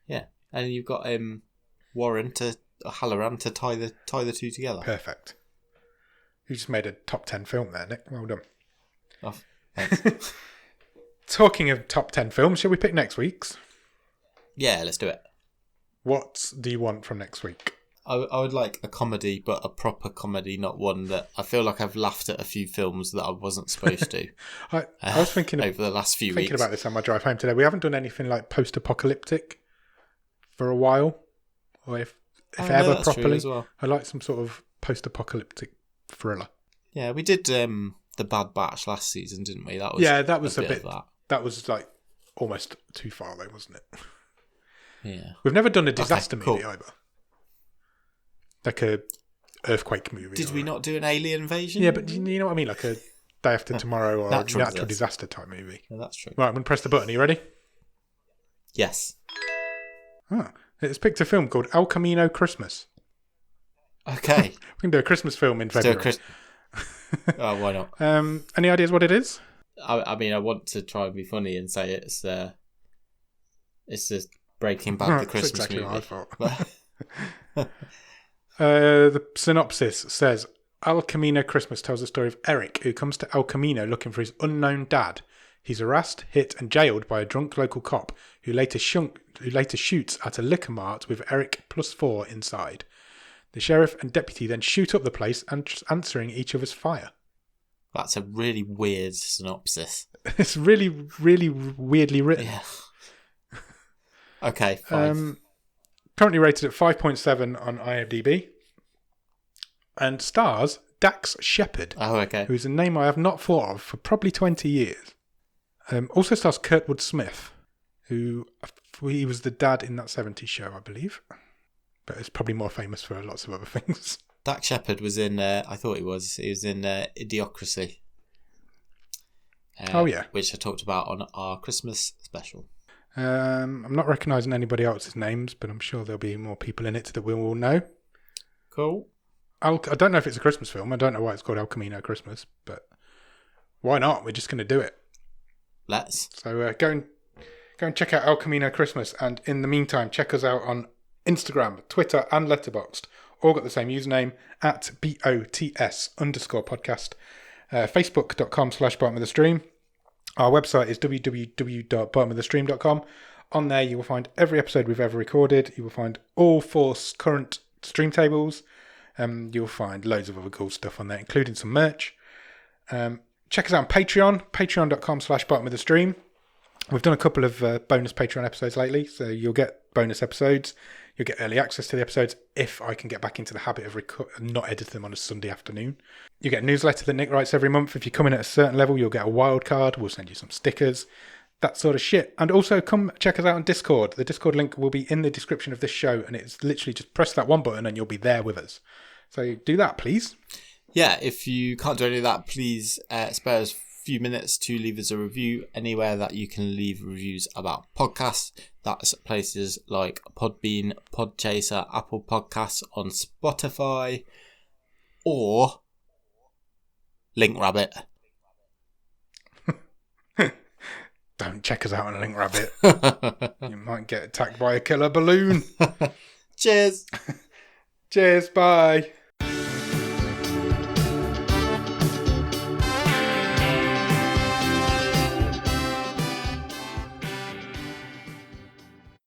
[SPEAKER 1] Yeah, and you've got Halloran to tie the two together.
[SPEAKER 2] Perfect. You just made a top 10 film there, Nick. Well done.
[SPEAKER 1] Oh, thanks.
[SPEAKER 2] Talking of top 10 films, shall we pick next week's?
[SPEAKER 1] Yeah, let's do it.
[SPEAKER 2] What do you want from next week?
[SPEAKER 1] I would like a comedy, but a proper comedy, not one that I feel like I've laughed at a few films that I wasn't supposed to.
[SPEAKER 2] I was thinking
[SPEAKER 1] over the last few weeks.
[SPEAKER 2] Thinking about this on my drive home today. We haven't done anything like post-apocalyptic for a while, or if ever properly.
[SPEAKER 1] Well.
[SPEAKER 2] I like some sort of post-apocalyptic thriller.
[SPEAKER 1] Yeah, we did the Bad Batch last season, didn't we? That was
[SPEAKER 2] a bit. That was like almost too far though, wasn't it?
[SPEAKER 1] Yeah.
[SPEAKER 2] We've never done a disaster movie either. Like a earthquake movie.
[SPEAKER 1] Did we not do an alien invasion?
[SPEAKER 2] Yeah, but you know what I mean? Like a Day After Tomorrow or a natural disaster type movie.
[SPEAKER 1] Yeah, that's true.
[SPEAKER 2] Right, I'm going to press the button. Are you ready?
[SPEAKER 1] Yes.
[SPEAKER 2] It's picked a film called El Camino Christmas.
[SPEAKER 1] Okay.
[SPEAKER 2] We can do a Christmas film in February.
[SPEAKER 1] Oh, why not?
[SPEAKER 2] Any ideas what it is?
[SPEAKER 1] I mean, I want to try and be funny and say it's just Breaking Bad, the Christmas
[SPEAKER 2] exactly
[SPEAKER 1] movie.
[SPEAKER 2] What I thought. The synopsis says, El Camino Christmas tells the story of Eric, who comes to El Camino looking for his unknown dad. He's harassed, hit, and jailed by a drunk local cop who later shoots at a liquor mart with Eric plus 4 inside. The sheriff and deputy then shoot up the place, answering each other's fire.
[SPEAKER 1] That's a really weird synopsis.
[SPEAKER 2] It's really, really weirdly written.
[SPEAKER 1] Yeah. Okay, fine.
[SPEAKER 2] Currently rated at 5.7 on IMDb. And stars Dax Shepard.
[SPEAKER 1] Oh, okay.
[SPEAKER 2] Who's a name I have not thought of for probably 20 years. Also stars Kurtwood Smith, who he was the dad in that 70s show, I believe. But is probably more famous for lots of other things.
[SPEAKER 1] Dax Shepard was in, I thought he was in Idiocracy.
[SPEAKER 2] Oh, yeah.
[SPEAKER 1] Which I talked about on our Christmas special.
[SPEAKER 2] I'm not recognising anybody else's names, but I'm sure there'll be more people in it that we will know.
[SPEAKER 1] Cool.
[SPEAKER 2] I don't know if it's a Christmas film. I don't know why it's called El Camino Christmas, but why not? We're just going to do it.
[SPEAKER 1] Let's.
[SPEAKER 2] So go and check out El Camino Christmas, and in the meantime, check us out on Instagram, Twitter, and Letterboxd. All got the same username at BOTS_podcast. Facebook.com/bottomofthestream. Our website is www.bottomofthestream.com. On there, you will find every episode we've ever recorded. You will find all 4 current stream tables. You'll find loads of other cool stuff on there, including some merch. Check us out on Patreon, patreon.com/bottomofthestream. We've done a couple of bonus Patreon episodes lately, so you'll get bonus episodes. You'll get early access to the episodes if I can get back into the habit of not editing them on a Sunday afternoon. You get a newsletter that Nick writes every month. If you come in at a certain level, you'll get a wild card. We'll send you some stickers, that sort of shit. And also come check us out on Discord. The Discord link will be in the description of this show, and it's literally just press that one button and you'll be there with us. So do that, please.
[SPEAKER 1] Yeah, if you can't do any of that, please spare us a few minutes to leave us a review anywhere that you can leave reviews about podcasts. That's places like Podbean, Podchaser, Apple Podcasts, on Spotify, or Link Rabbit.
[SPEAKER 2] Don't check us out on Link Rabbit. You might get attacked by a killer balloon.
[SPEAKER 1] Cheers.
[SPEAKER 2] Cheers, bye.